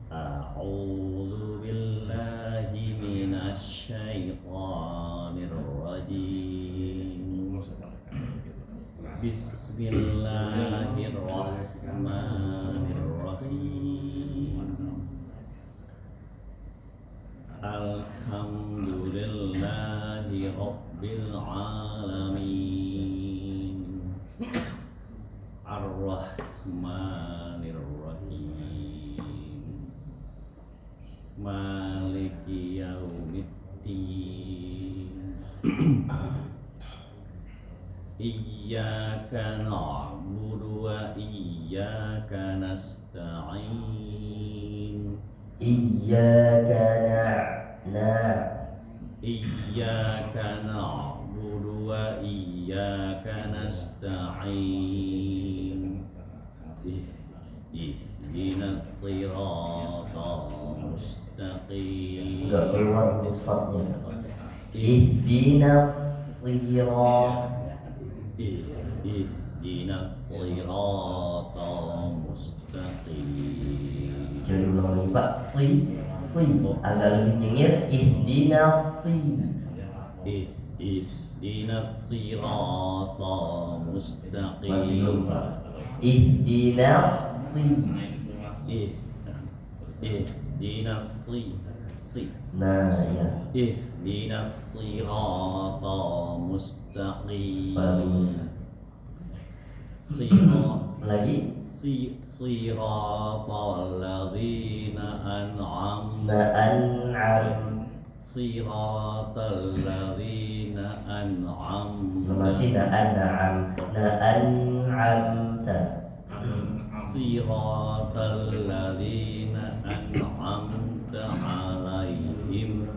أعوذ بالله من الشيطان الرجيم. بسم الله الرحمن الرحيم. الحمد لله رب العالمين. الرحمن الرحيم. مالك يوم الدين. إياك نعبد وإياك نستعين. Iyyaka Iyyaka na'budu wa iyyaka nasta'in. Ihdinas siratal mustaqim. Enggak keluar pusatnya. Ihdinas sirat. Ihdinas siratal mustaqim. Jadi ulang lagi Pak. Si agak lebih nyengir. Ihdinas Ihdinas siratal mustaqim. masih belum Pak. Ihdinas Ihdinas Nah ya, Ihdinas siratal mustaqim. bagus. Lagi. Siratal ladzina an'amta Siratal ladzina an'amta masih na'an'amta. Siratal ladzina an'amta alaihim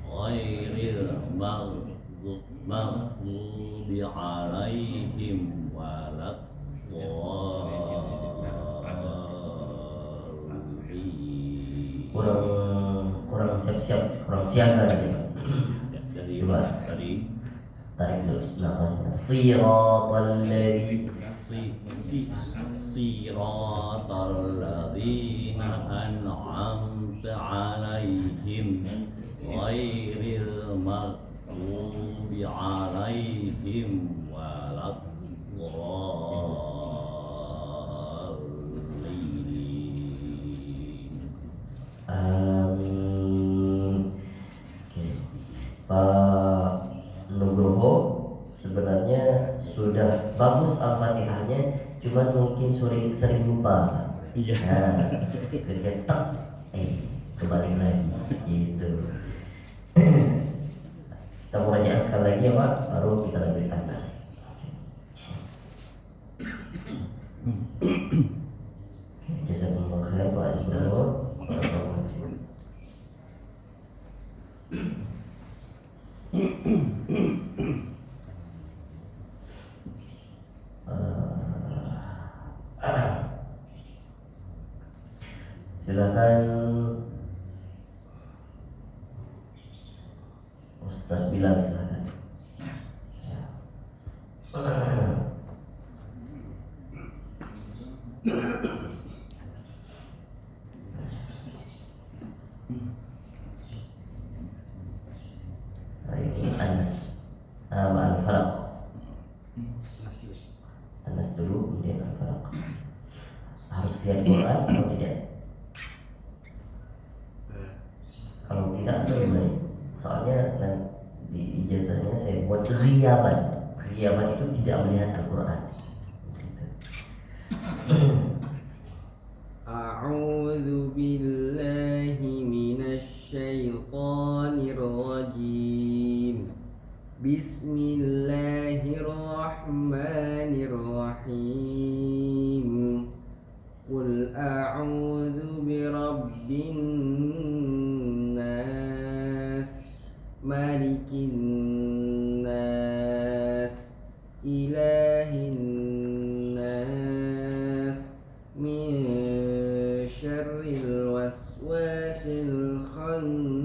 ghairil maghdubi alaihim waladdallin. kurang siap-siap, kurang siaga gitu. Dari Coba. tadi Tarik dulu nafasnya. Siratal ladzi Siratal ladzina an'amta alaihim ghairil maghdubi alaihim waladdallin. Oke. Pak Nugroho sebenarnya sudah bagus Al-Fatihahnya, cuman mungkin sering lupa. Iya. Nah, ketika tek, kembali lagi gitu. Kita murajaah sekali lagi ya Pak, baru kita lanjutkan nas. Jazakumullah khair Pak Nugroho. Silakan Ustaz Bilal, silakan. Hari ini Anas Al-Falaq. Anas dulu, kemudian Al-Falaq. Harus lihat Quran atau tidak? Kalau tidak lebih baik. Soalnya di ijazahnya saya buat ghiyaban. Ghiyaban itu tidak melihat Al-Quran. A'udzu billahi minasy syaithanir rajim. Bismillahirrahmanirrahim. Qul a'udzu birabbin nas, malikin nas, ilahin nas, min syarril waswasil khannas,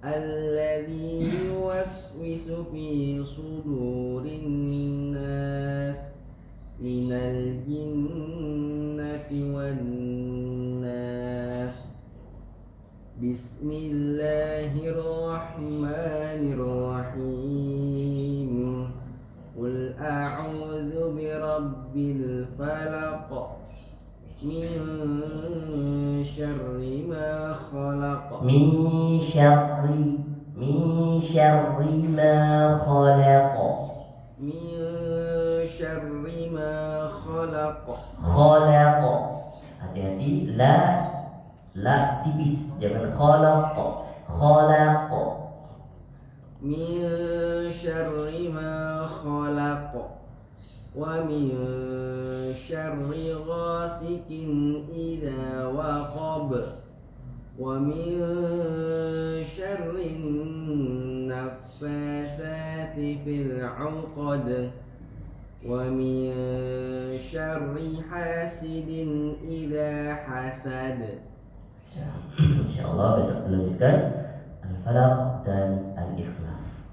alladzi yuwaswisu fi sudurin nas, minal jinnati wan nas. Bismillahirrahmanirrahim. Qul a'udzu birabbil falaq, min syarri ma khalaq, Min syarri ma khalaq. min syarri ma khalaq, Khalaq. Hati-hati, la tipis, jangan khalaq. Khalaq. min syarri ma khalaq, wa min syarri ghasikin idza waqab wa min syarrin naffasati fil 'uqad wa min syarri hasidin idza hasad. Ya, insyaallah besok dilanjutkan Al-Falaq dan Al-Ikhlas.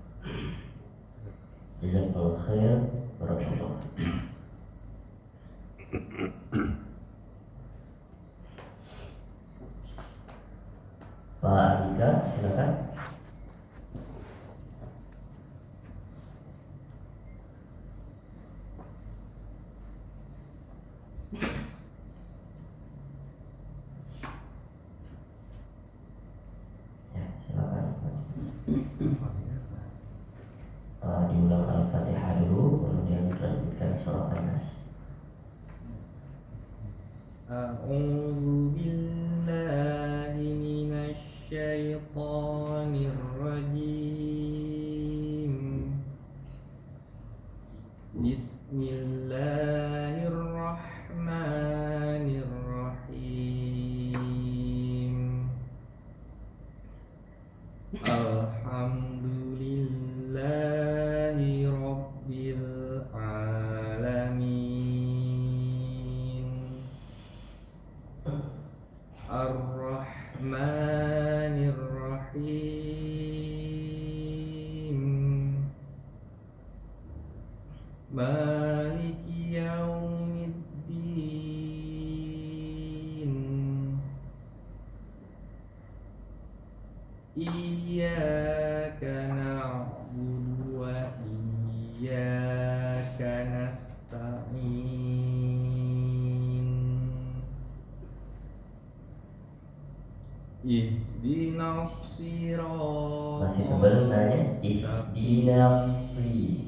Jazakallahu khair. Barakallahu. Pak Andika, silakan. Ya, silakan. Diulang Al-Fatihah dulu, kemudian dilanjutkan surah An-Nas. A'udzu billahi minasy syaithanir rajim. Bismillahirrahmanirrahim. Alhamdulillahi rabbil alamin. Ar-Rahmanir Rahim. Maliki yaumiddin. Iyyaka na'budu wa iyyaka nasta'in. Ihdinas siratal Masih tebal nanya Ihdinasi.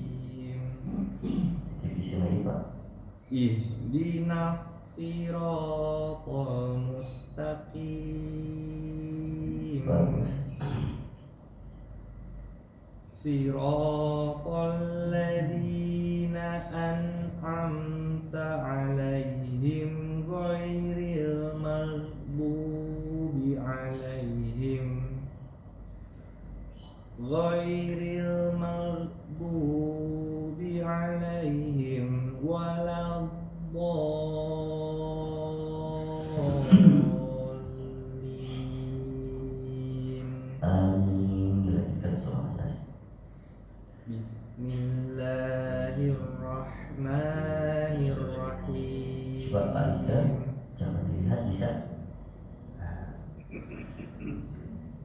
Tipis lagi Pak. Ihdinas siratal mustaqim. Bagus. Siratal ladzina an'amta 'alaihim ghairil maghdubi 'alaihim waladdallin. Amin. Dilanjutkan surah An-Nas. Bismillahirrahmanirrahim. Coba Pak Andika, jangan dilihat bisa.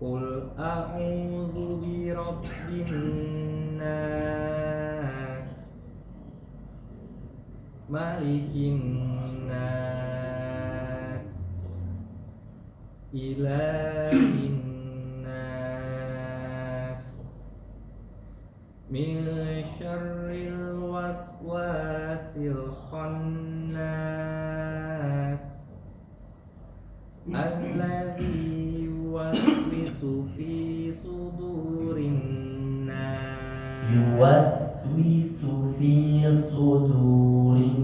Qul a'udzu birabbin nas, malikin nas, ilahin nas, min syarril waswasil khannas, alladzi yuwaswisu fi sudurin nas. Yuwaswisu fi sudurin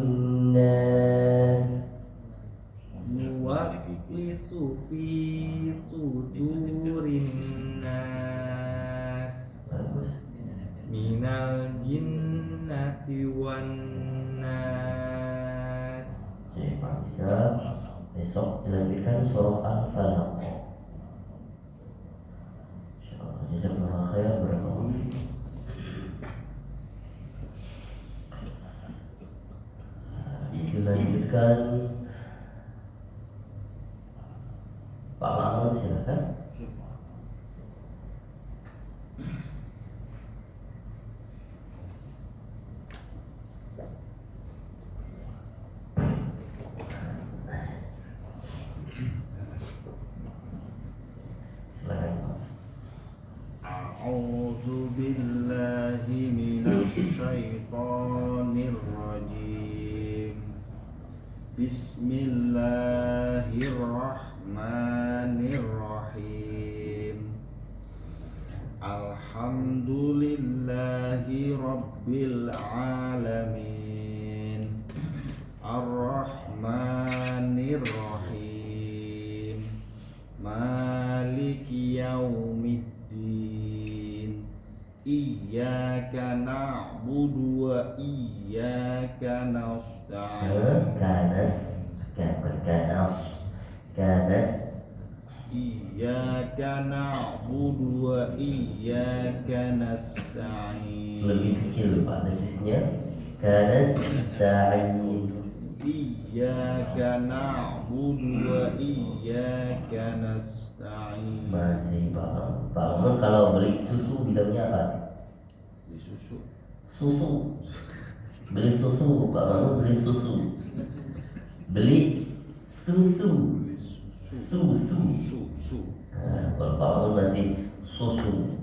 nas. Yuwaswisu fi sudurin nas. Bagus. Minal jinnati wan nas. Oke Pak Andika, besok dilanjutkan surah Al-Falaq. Insyaallah. Jazakallahu khair. Barakallahu fiik. Dilanjutkan Pak Ma'mun, silakan. Silakan Pak. A'udzu billahi minasy syaithanir rajim. Bismillahirrahmanirrahim. Alhamdulillahi rabbil alamin. Ar وإياك نستعين Lebih kecil Pak desisnya. Kanasta'in. إياك نعبد وإياك نستعين. Masih Pak. Pak Mun kalau beli susu bilangnya apa? Susu. Susu. Beli susu, Pak Mun beli susu. Beli susu. Susu. Susu. Nah, kalau Pak Mun masih susu.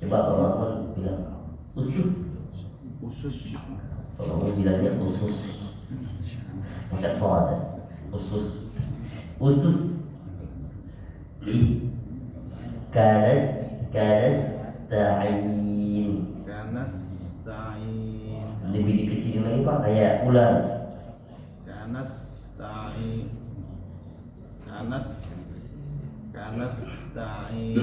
Coba Pak Mun bilang usus. Usus. Pak Mun bilangnya usus. Pakai soda. Usus. Usus. Kanasta'in. Kanasta'in. Lebih dikecilin lagi Pak, kayak ular. Kanasta'in. Kanasta'in.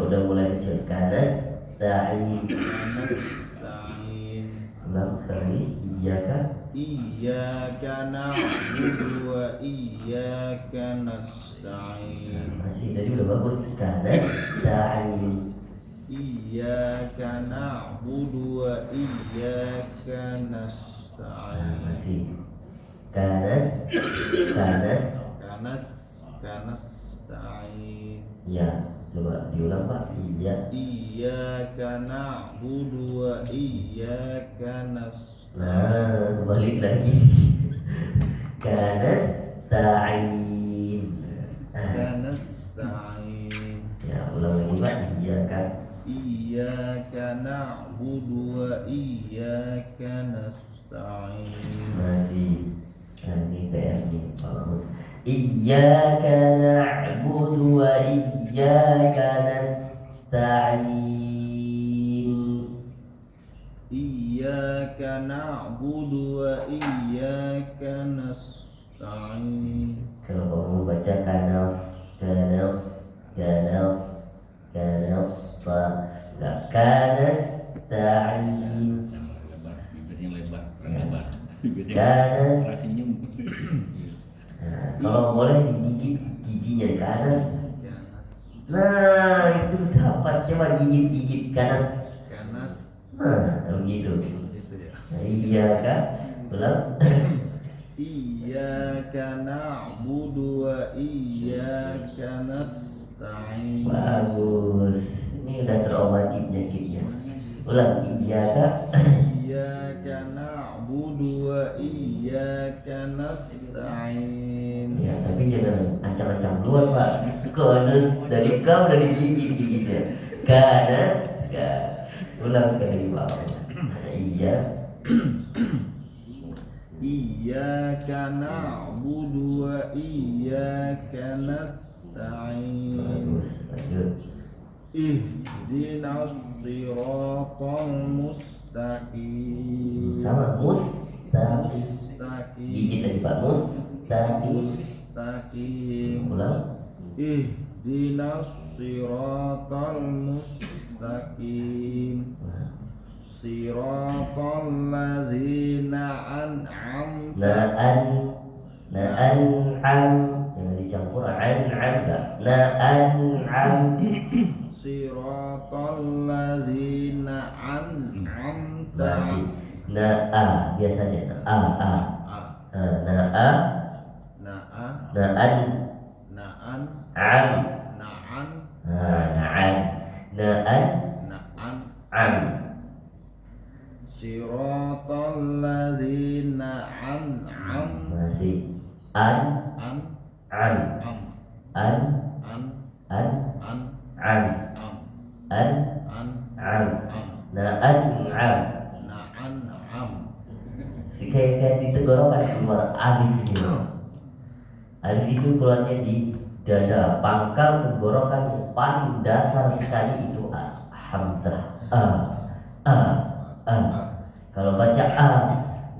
Udah mulai kecil. Kanasta'in. Kanasta'in. Ulang sekali lagi. Iyyaka. Iyyaka na'budu wa iyyaka nasta'in. Masih tadi udah bagus. Kanasta'in. Iyyaka na'budu wa iyyaka nasta'in. Masih. Kanasta'in. Ya, coba diulang Pak. Iya. Iyyaka na'budu wa iyyaka nasta'in. Nah, balik lagi. Kanasta'in. Kanasta'in. Ya, ulang lagi Pak. Iyyaka. Iyyaka na'budu wa iyyaka nasta'in. Masih. Nah, ini PR nih Pak Mahmud. Iyyaka na'budu wa iyyaka nasta'in. Iyyaka na'budu wa iyyaka nasta'in. Kalau kamu baca kanas, kanasta'in. Kanas. Nah, kalau boleh digigit giginya kanas. Nah, itu dapat. Coba gigit kanas. Kanas Nah, begitu. itu ya. Nah, iya kan? Ulang. Iyyaka na'budu wa iyyaka nasta'in. Bagus. Ini udah terobati penyakitnya. Ulang. Iya kan? Iyyaka na'budu wa iyyaka nasta'in. Ya, tapi jangan ancam-ancam duluan Pak. Kanas dari kau udah digigit gigitnya. Kanas. Ulang sekali lagi Pak. Iya. Iyyaka na'budu wa iyyaka nasta'in. Bagus. Lanjut. Ihdinas siratal mustaqim. Sama mustaqim. Mustaqim. Gigit tadi Pak. Mustaqim. Mustaqim. Ulang. Ihdinas siratal mustaqim. Siratal ladzina an'amta. Na'an'am. Jangan dicampur an'am enggak. Na'an'am. Siratal ladzina an'amta. Masih. Na'a biasanya. Na'a. Na'a. Na'an. Na'an. Am. Na'an. Na'an. Na'an. Na'an. Am. Siratal ladzina an'am. Masih. An. An. Am. Am. An. An. An. An. Am. Am. An. An. Am. Am. Na'an. Am. Na'an. Am. Kayak di tenggorokan keluar alif ini. Alif itu keluarnya di dada, pangkal tenggorokan yang paling dasar sekali itu hamzah. Kalau baca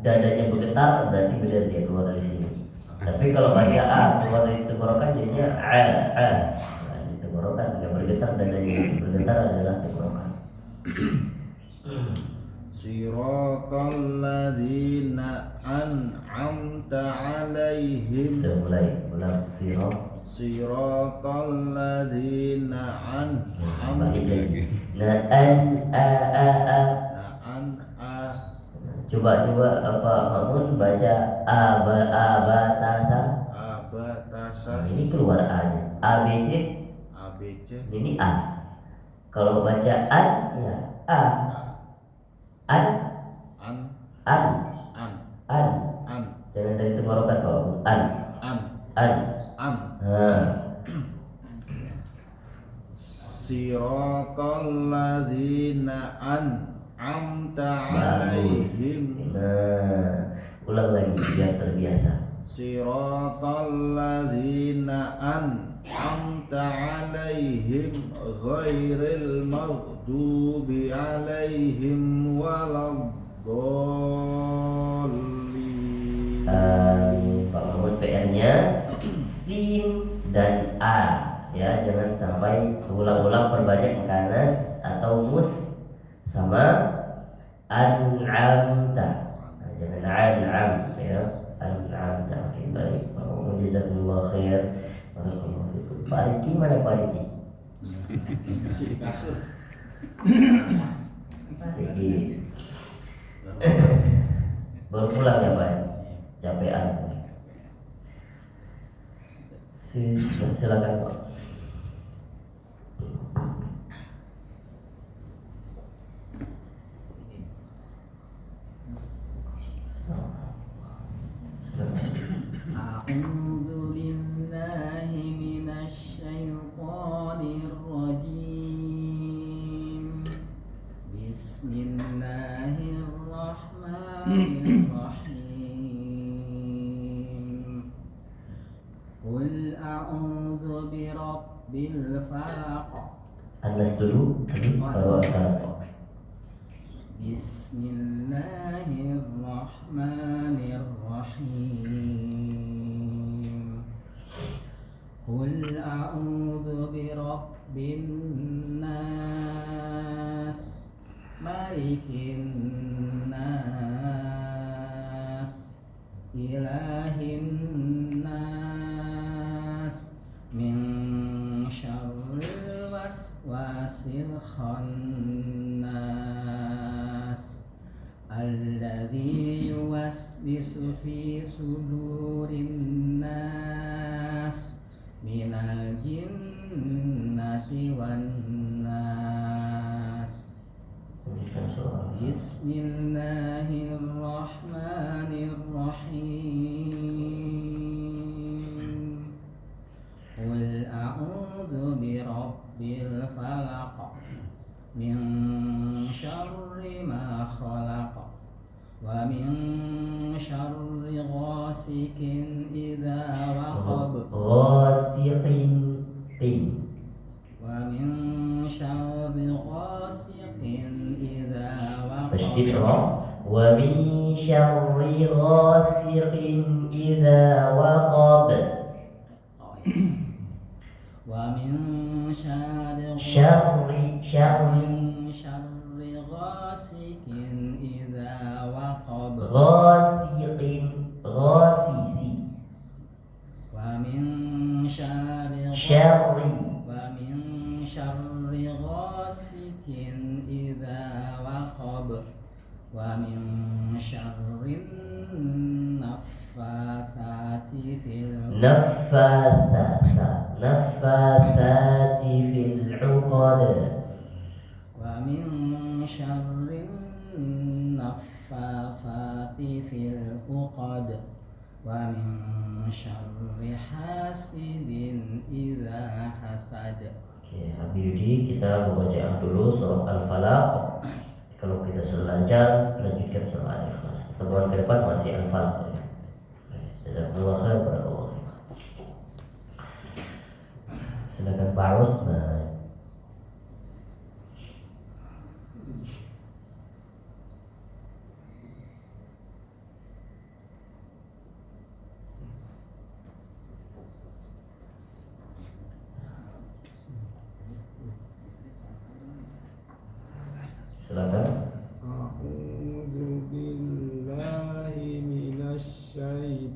dadanya bergetar berarti benar dia keluar dari sini. Tapi kalau baca keluar dari tenggorokan jadinya Nah, di tenggorokan nggak bergetar, dadanya yang bergetar adalah tenggorokan. Siratal ladzina an'amta alaihim. Sudah mulai ulang Siratal ladzina balik an'amta lagi. Nah, a. Coba apa Makmun baca abatasa. abatasa Ini keluar A-nya. ABC abc ini A. Kalau baca an ya A. An an an an an. an Jangan dari tenggorokan kalau an. an An. an Nah. Siratal ladzina an'amta Bagus. alaihim. Nah, ulang lagi biar terbiasa. Siratal ladzina an'amta alaihim ghairil maghdubi alaihim waladdallin. Pak Mahmud PR-nya sin dan a ya, jangan sampai ulang-ulang perbanyak kanas atau mus sama an'amta. Nah, jangan an'am ya, an'amta. Oke, baik. Pak Mahmud jazakumullah khair. Barakallahu fikum. Pak Riki mana Pak Riki? Masih di kasur. Pak Riki baru pulang ya Pak? Capean. Silakan Pak. A'udzu billahi minasy syaithanir rajim. Bismillahirrahmanirrahim. Qul a'udzu birabbil falaq. Anas dulu, baru al-falaq. Bismillahirrahmanirrahim. Qul a'udzu birabbin nas, malikin nas, ilahin nas, min syarril waswasil khannas, alladzi yuwaswisu fi sudurin nas, minal jinnati wan nas. Bismillahirrahmanirrahim. Qul a'udzu birabbil falaq, min syarri ma khalaq, wa min syarri ghasikin idza waqab, Ghasiqin tin. wa min syarri ghasiqin idza Tasydid waqab, ra. Wa min syarri ghasiqin idza waqab. wa min syarri Syarri min syarri ghasikin idza waqab, ghasiqin ghasisi. wa min syarri wa min syarri ghasikin idza waqab, wa min syarrin naffatsati fil naffatsati fil 'uqad. wa min syarrin naffatsati fil 'uqad, wa min syarri hasidin idza hasad. Oke, Habibie, kita membaca dulu surah Al-Falaq. Kalau kita sudah lancar, lanjutkan surah Al-Ikhlas. Pertemuan ke depan masih Al-Falaq ya. Jazakumullah khair, barakallahu fiik. Silakan Pak Rusman. Silakan. A'udzu billahi minasy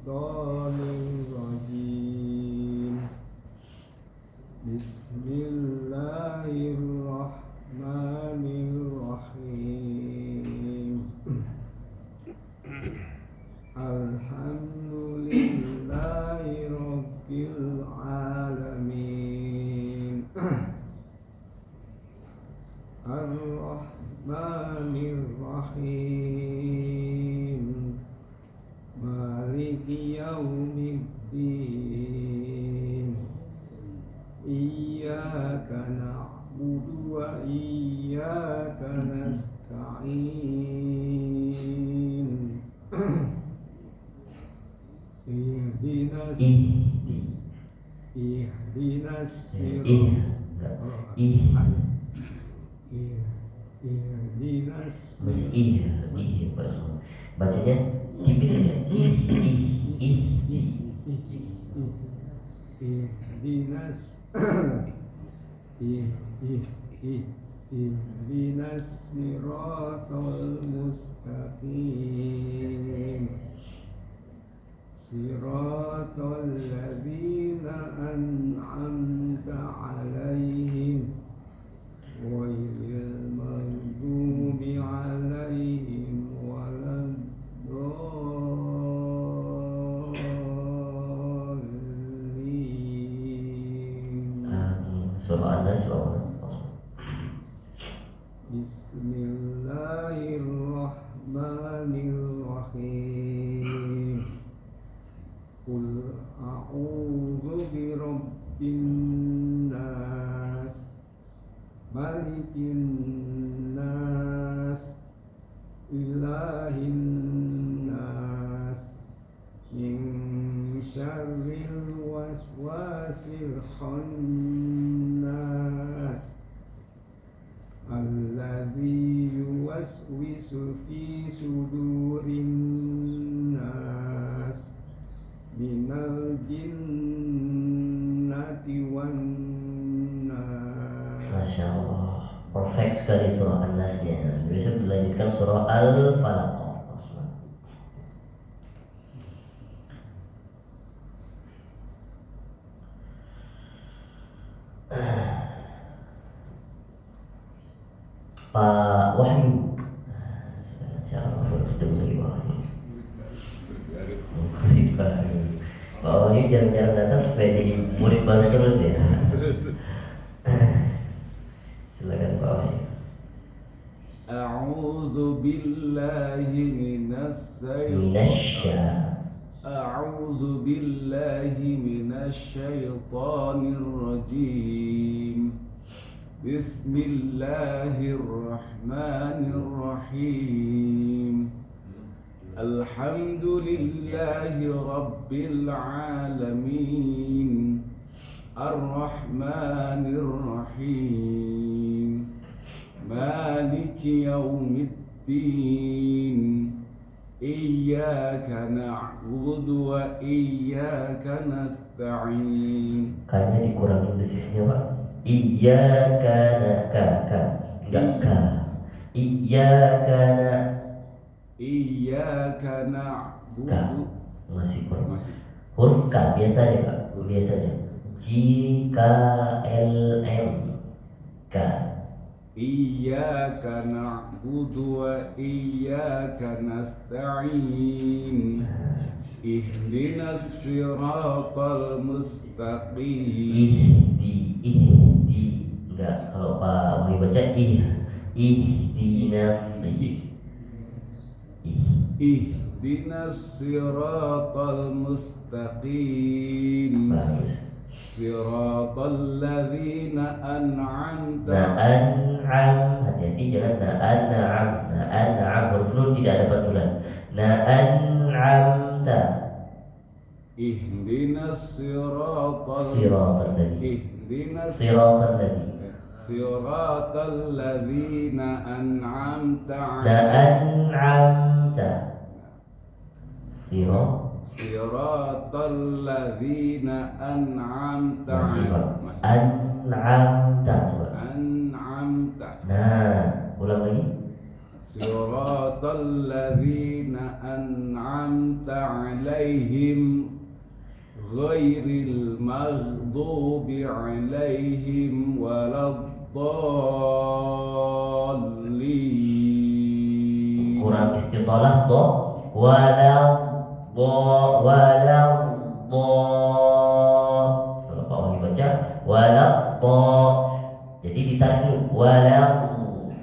الشيطان الرجيم بسم الله الرحمن الرحيم الحمد لله رب العالمين الرحمن الرحيم مالك يوم الدين إياك نعبد وإياك نستعين اهدنا الصراط اهدنا Masih Pak Ismail. Bacanya tipis aja. ihdinas siratal mustaqim siratal ladzina an'amta 'alaihim ghairil maghdubi 'alaihim waladdallin. Surah An-Nas, Bismillahirrahmanirrahim. Qul a'udzu birabbin nas malikin nas ilahin nas min syarril waswasil khannas alladzi yuwaswisu fi sudurin nas minal jinnati wan nas. Masya Allah, perfect sekali surah An-Nasnya. Bisa dilanjutkan surah Al-Falaq. Pak Wahyu, siapa baru ketemu lagi Pak Wahyu? Murid baru. Pak Wahyu jarang-jarang datang supaya jadi murid baru terus ya. Silakan Pak Wahyu. A'udzu billahi A'udzu billahi minasyaitonir rajim. Bismillahirrahmanirrahim. Alhamdulillahi rabbil alamin. Ar-Rahmanir Rahim. Maliki yaumiddin. Iyyaka na'budu wa iyyaka nasta'in. Kayaknya dikurangin desisnya Pak. Iyyaka na'budu, enggak ka. Iyyaka na'budu. Ka. Masih kurang. Masih. Huruf K biasanya Pak, biasanya. JKLM K. Iyyaka na'budu wa iyyaka nasta'in. Ihdinas siratal mustaqim. Ihdi. Enggak, kalau Pak Wahyu baca ihdinas. Ihdinas siratal mustaqim. Bagus. Siratal ladzina an'amta. Hati-hati jangan na'an'am. Huruf nun tidak ada patulan. Na'an'amta. Ihdinas siratal ladzina an'amta 'alaihim. Siratal ladzina an'amta 'alaihim. An'amta. An'amta. Nah, ulang lagi. Siratal ladzina an'amta 'alaihim ghairil maghdubi 'alaihim waladdallin. Kurang istitalah do kalau Pak Wahyu baca jadi ditarik dulu waladdallin.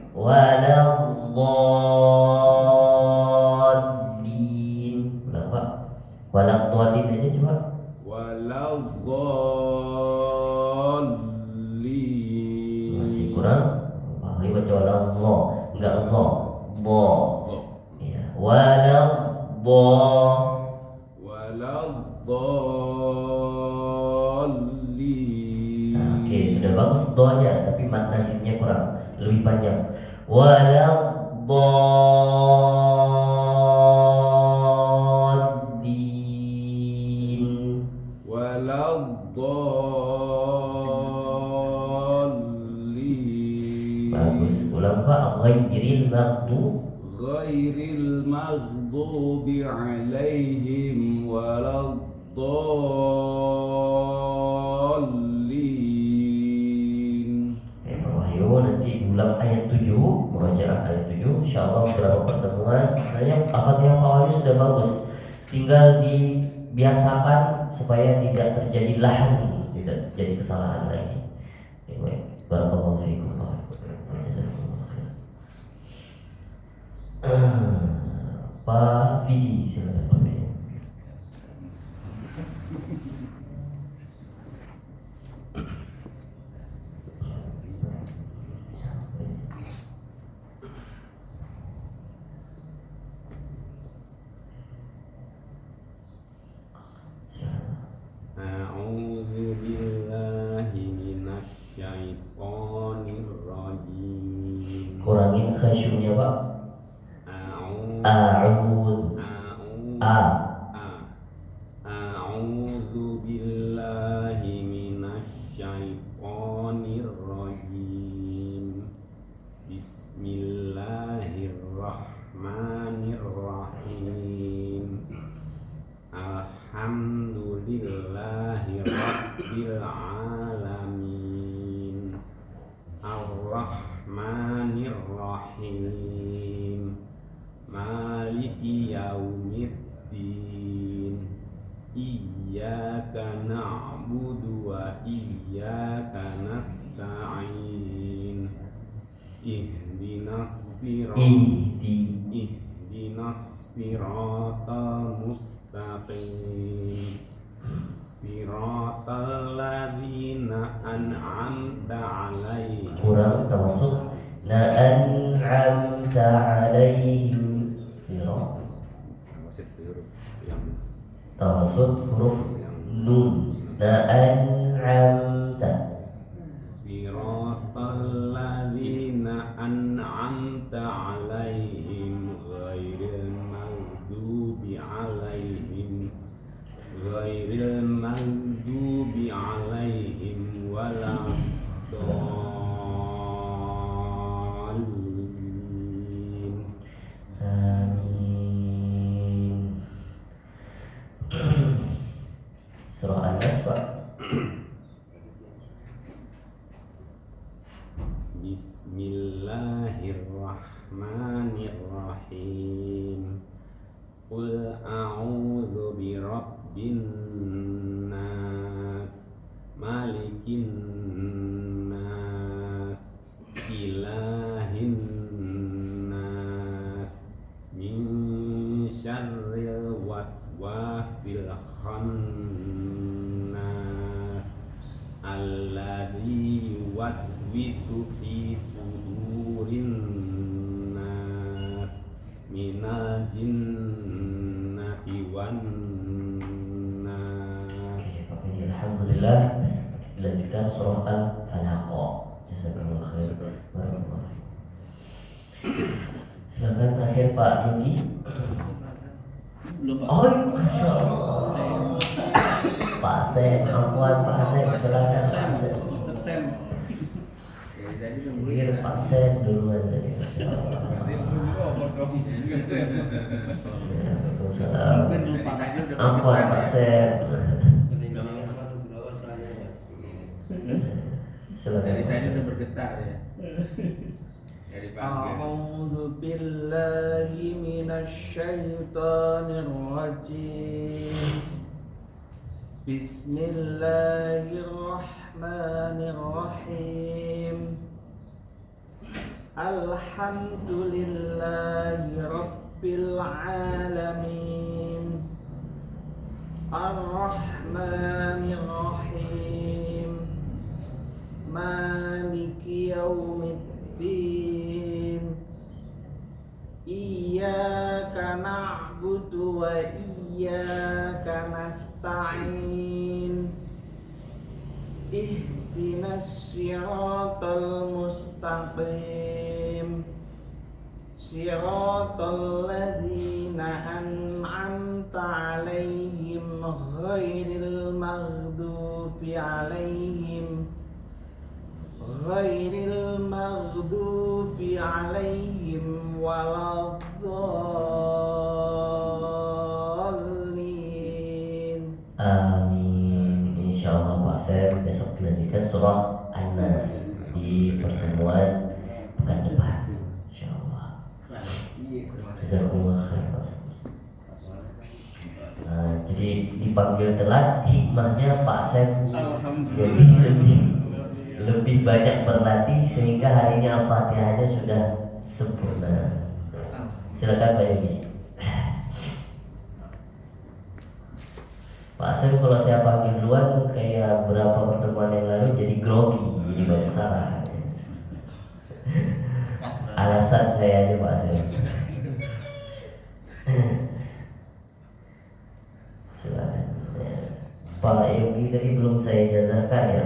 Ulang Pak, waladdallin aja coba. Waladdallin. Masih kurang. Pak Wahyu baca waladdo, enggak zo, bo. Ya, Waladdallin. Nah, oke, sudah bagus doanya, tapi mat lazimnya kurang, lebih panjang. Waladdallin. Waladdallin. Bagus, ulang Pak. Ghairil maghdub. Ghairil maghdubi 'alaihim waladdallin. Oke, Pak Wahyu nanti ulang ayat 7, murojaah ayat 7. Insyaallah beberapa pertemuan. Sebenarnya Al-Fatihah Pak Wahyu sudah bagus. Tinggal dibiasakan supaya tidak terjadi lahan, tidak terjadi kesalahan lagi. Oke, baik. Barakallahu fiikum Pak Wahyu. Jazakumullah khairan. Pak Fidi, silakan Pak Fidi. A'udzu billahi minasy syaithanir rajim. Kurangin khasyunya Pak. A'udzu A'udzu A'udzu billahi minasy syaithanir rajim. Bismillahirrahmanirrahim. Alhamdulillahi rabbil alamin. Ar-Rahmanir Rahim. Maliki yaumiddin. Iyyaka na'budu wa iyyaka nasta'in. Ihdinas siratal mustaqim. Siratal ladzina an'amta 'alaihim. kurang tawassut. An'amta 'alaihim sirat. Tawassut huruf nun. An'amta. Siratal ladzina an'amta 'alaihim ghairil maghdubi 'alaihim waladdallin. Amin. Surah An-Nas Pak. Bismillahirrahmanirrahim. Qul a'udzu birabbin nas, malikin nas, ilahin nas, min syarril waswasil khannas, alladzi yuwaswisu fi sudurin nas, minal jinnati wan nas. Alhamdulillah. Dilanjutkan surah Al-Falaq. Jazakallahu khair. Barakallahu fiik. Silakan terakhir Pak Yogi. Oh, masya Allah. Pak Asep, perempuan Pak Asep, silakan Pak Asep. Pak Asep duluan dari Waalaikumsalam. Ampun Pak Sep. Silakan Dari Pak tadi Sep. udah bergetar ya. Dari pagi. أعوذ بالله من الشيطان الرجيم بسم الله الرحمن الرحيم الحمد لله رب العالمين الرحمن الرحيم مالك يوم الدين إياك نعبد وإياك نستعين اهدنا الصراط المستقيم صراط الذين أنعمت عليهم غير المغضوب عليهم ولا الضالين. Amin. Insyaallah Pak Sep besok dilanjutkan surah An-Nas di pertemuan pekan depan. Insyaallah. Jazakumullah khair Pak Sep. Jadi dipanggil telat, hikmahnya Pak Sep jadi lebih banyak berlatih sehingga hari ini Al-Fatihahnya sudah sempurna. Silakan Pak Yogi. Pak Sep kalau saya panggil duluan kayak berapa pertemuan yang lalu jadi grogi, jadi banyak salah. Alasan saya aja Pak Sep. Silakan. Pak Yogi tadi belum saya jazakan ya.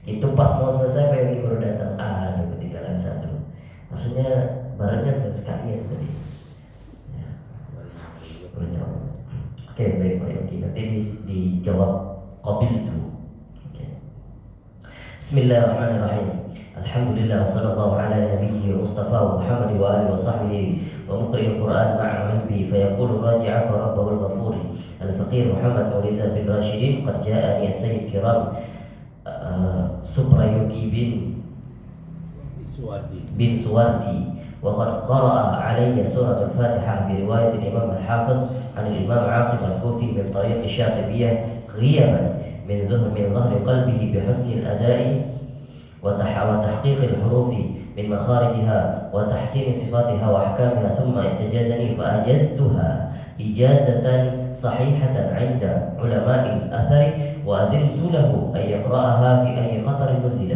Itu pas mau selesai Pak Yogi baru datang. Aduh, ketinggalan satu. Maksudnya barunya sekalian tadi. Ya. Barunya. Oke, baik Pak Yogi. Nanti dijawab qabil itu. Oke. Bismillahirrahmanirrahim. Alhamdulillah wassallallahu ala nabiyyi Mustafa Muhammad wa alihi wa sahbihi wa muqri'il Qur'an ma'a muhibbi fa yaqulu raji'a fa rabbahu al-ghafur al-faqir Muhammad Maulizan bin Rashidin qad ja'ani as-sayyid kiram Supra Yogi bin Suwardi wa qad qara'a alayya surat al-Fatihah bi riwayat al-Imam al-Hafiz an al-Imam Asim al-Kufi min tariq Syatibiyyah ghiyaban min dhahri qalbihi bi husni al-ada'i وتحقيق الحروف من مخارجها وتحسين صفاتها وأحكامها ثم استجازني فأجزتها إجازة صحيحة عند علماء الأثر وأذنت له أن يقرأها في أي قطر نزل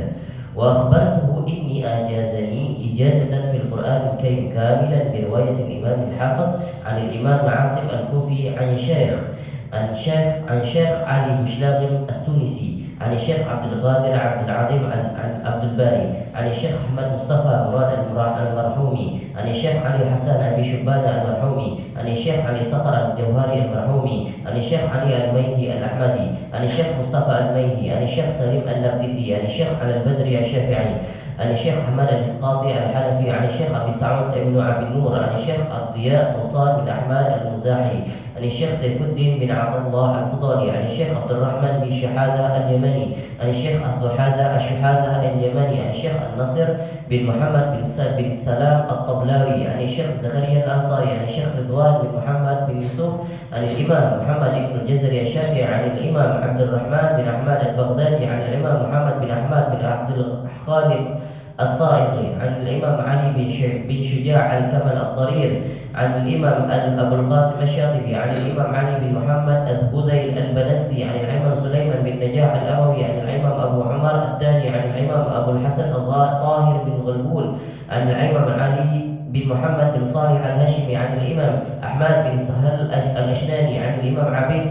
وأخبرته إني أجازني إجازة في القرآن الكريم كاملا برواية الإمام الحافظ عن الإمام عاصم الكوفي عن شيخ علي بشلاغم التونسي عن الشيخ عبد القادر عبد العظيم عن عبد الباري عن الشيخ أحمد مصطفى مراد المرحومي عن الشيخ علي حسن أبي شبان المرحومي عن الشيخ علي صقر الجوهري المرحومي عن الشيخ علي الميهي الأحمدي عن الشيخ مصطفى الميهي عن الشيخ سليم النبتتي عن الشيخ علي البدري الشافعي عن الشيخ أحمد الإسقاطي الحنفي عن الشيخ أبي سعود بن عبد النور عن الشيخ الضياء سلطان بن أحمد المزاحي عن الشيخ سيف الدين بن عطا الله الفضالي عن الشيخ عبد الرحمن بن شحادة اليمني عن الشيخ الشحادة اليمني عن الشيخ النصر بن محمد بن سلام الطبلاوي عن الشيخ زكريا الأنصاري عن الشيخ رضوان بن محمد بن يوسف عن الإمام محمد بن الجزري الشافعي عن الإمام عبد الرحمن بن أحمد البغدادي عن الإمام محمد بن أحمد بن عبد الخالق الصائغي عن الإمام علي بن شجاع الكمل الضرير عن الإمام أبو القاسم الشاطبي عن الإمام علي بن محمد الهذيل البنسي عن الإمام سليمان بن نجاح الأموي عن الإمام أبو عمر الداني عن الإمام أبو الحسن الطاهر بن غلبول عن الإمام علي بن محمد بن صالح الهاشمي عن الإمام أحمد بن سهل الأشناني عن الإمام عبيد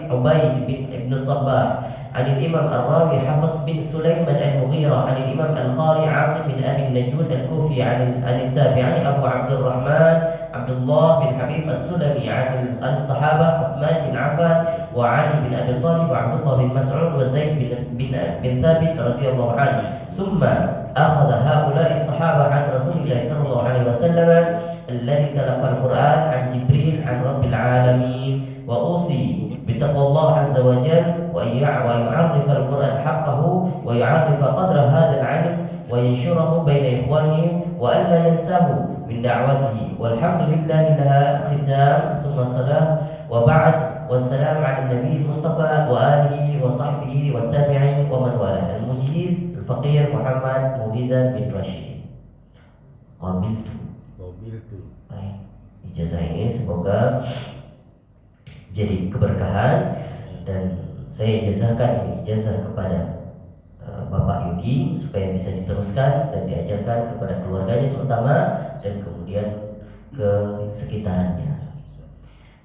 بن الصباح عن الإمام الراوي حفص بن سليمان المغيرة عن الإمام القاري عاصم بن أبي النجود الكوفي عن التابعي أبو عبد الرحمن عبد الله بن حبيب السلمي عن الصحابة عثمان بن عفان وعلي بن أبي طالب وعبد الله بن مسعود وزيد بن ثابت رضي الله عنه ثم akhadha haula'i as-sahaba an Rasulillah sallallahu alaihi wasallam alladhi talaqa al-Qur'an an Jibril an Rabbil alamin wa usi bitaqwallah azza wa jalla wa yu'arrif al-Qur'an haqqahu wa yu'arrif qadra hadha al-'ilm wa yanshurahu bayna ikhwanihi wa an la yansahu min da'watihi walhamdulillahi laha khitam thumma salah wa ba'd wassalamu ala nabi Mustafa wa alihi wa sahbihi wa tabi'in wa man wala al-mujiz al-faqir Muhammad Mudizan bin Rashid. Qabiltu. Baik, ijazah ini semoga jadi keberkahan dan saya ijazahkan ijazah kepada Bapak Yogi supaya bisa diteruskan dan diajarkan kepada keluarganya terutama dan kemudian ke sekitarannya.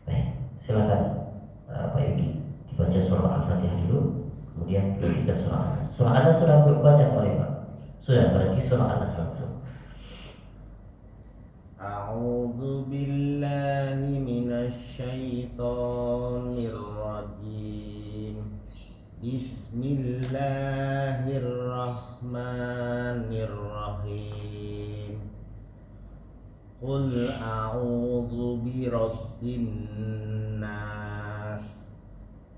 Baik, silakan Pak Yogi dibaca surah Al-Fatihah dulu, kemudian kita surah An-Nas. Surah An-Nas sudah baca kemarin Pak? Sudah, berarti surah An-Nas langsung. A'udzu billahi minasy syaithanir rajim. Bismillahirrahmanirrahim. Qul a'udzu birabbin nas,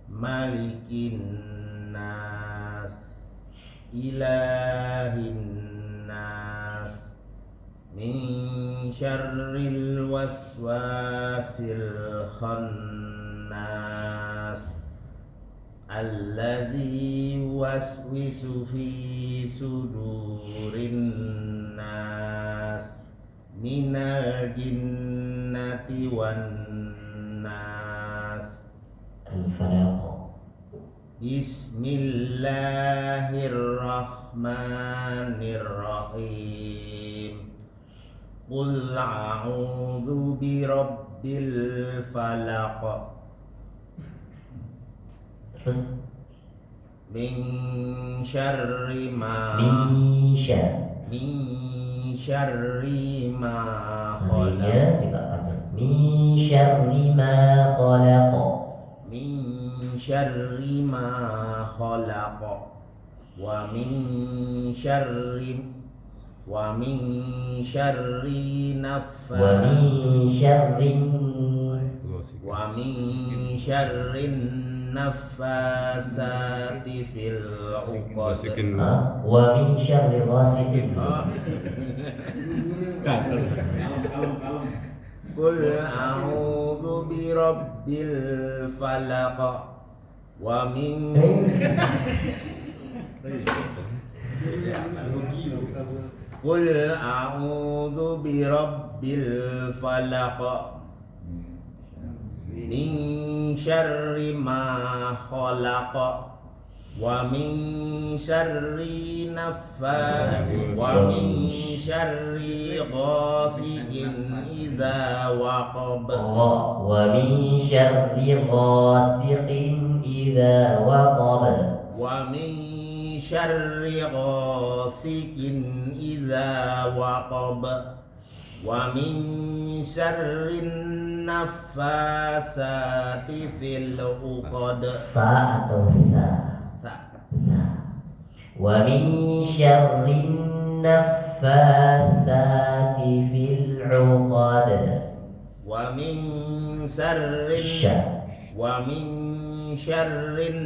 malikin nas, ilahin nas, min syarril waswasil khannas, alladzi waswisu fi sudurin nas, minal jinnati wan nas. Al-Falaq. Bismillahirrahmanirrahim. Qul a'udzu birabbil falaq. Terus Min syarri ma khalaq. harinya juga ada min syarri ma khalaq. Min syarri ma khalaq. Wa min syarri naffas. Wa min syarrin naffasati fil 'uqad. Wa min syarri ghasiqin. Qul a'udzu birabbil falaq. Wa min Qul a'udzu birabbil falaq. Min syarri ma khalaq. Wa min syarri naffas. Wa min syarri ghasiqin idza waqab. Wa min syarri ghasiqin idza waqab. Wa min syarri ghasiqin idza waqab. Wa min syarrin naffasati fil 'uqad. Sa atau sa? Sa. Wa min syarrin naffasati fil 'uqad. Wa min syarrin Sya. Wa min syarrin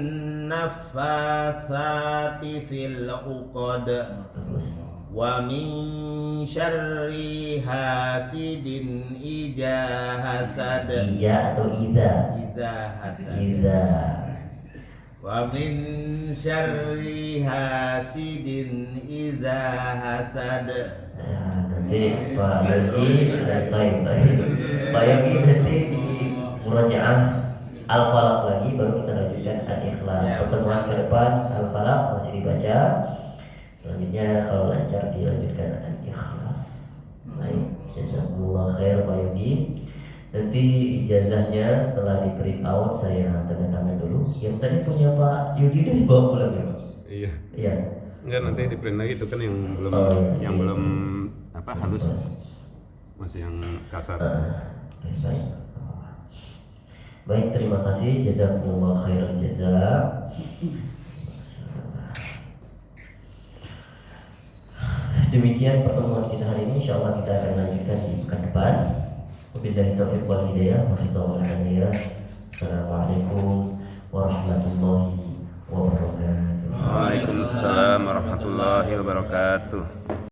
naffasati fil 'uqad. Terus. Wa min syarri hasidin idza hasad. Ija atau iza? Idza hasad. Iza. Wa min syarri hasidin idza hasad. Nanti Pak Yogi Pak Yogi nanti di murajaah Al-Falaq lagi baru kita lanjutkan Al-Ikhlas. Pertemuan ke depan Al-Falaq masih dibaca. Selanjutnya kalau lancar dilanjutkan Al-Ikhlas. Baik, jazakumullah khair Pak Yogi. Nanti ijazahnya setelah di print out saya tanda tangan dulu. Yang tadi punya Pak Yudi udah dibawa pulang ya Pak? Iya. Iya. Enggak, nanti di print lagi itu kan yang belum Iya. belum apa halus. Masih yang kasar. Baik. Baik, terima kasih. Jazakumullah khairan jazaa. Demikian pertemuan kita hari ini. Insyaallah kita akan lanjutkan di pekan depan. Wabillahi taufiq wal hidayah. Assalamualaikum warahmatullahi wabarakatuh. Waalaikumsalam warahmatullahi wabarakatuh.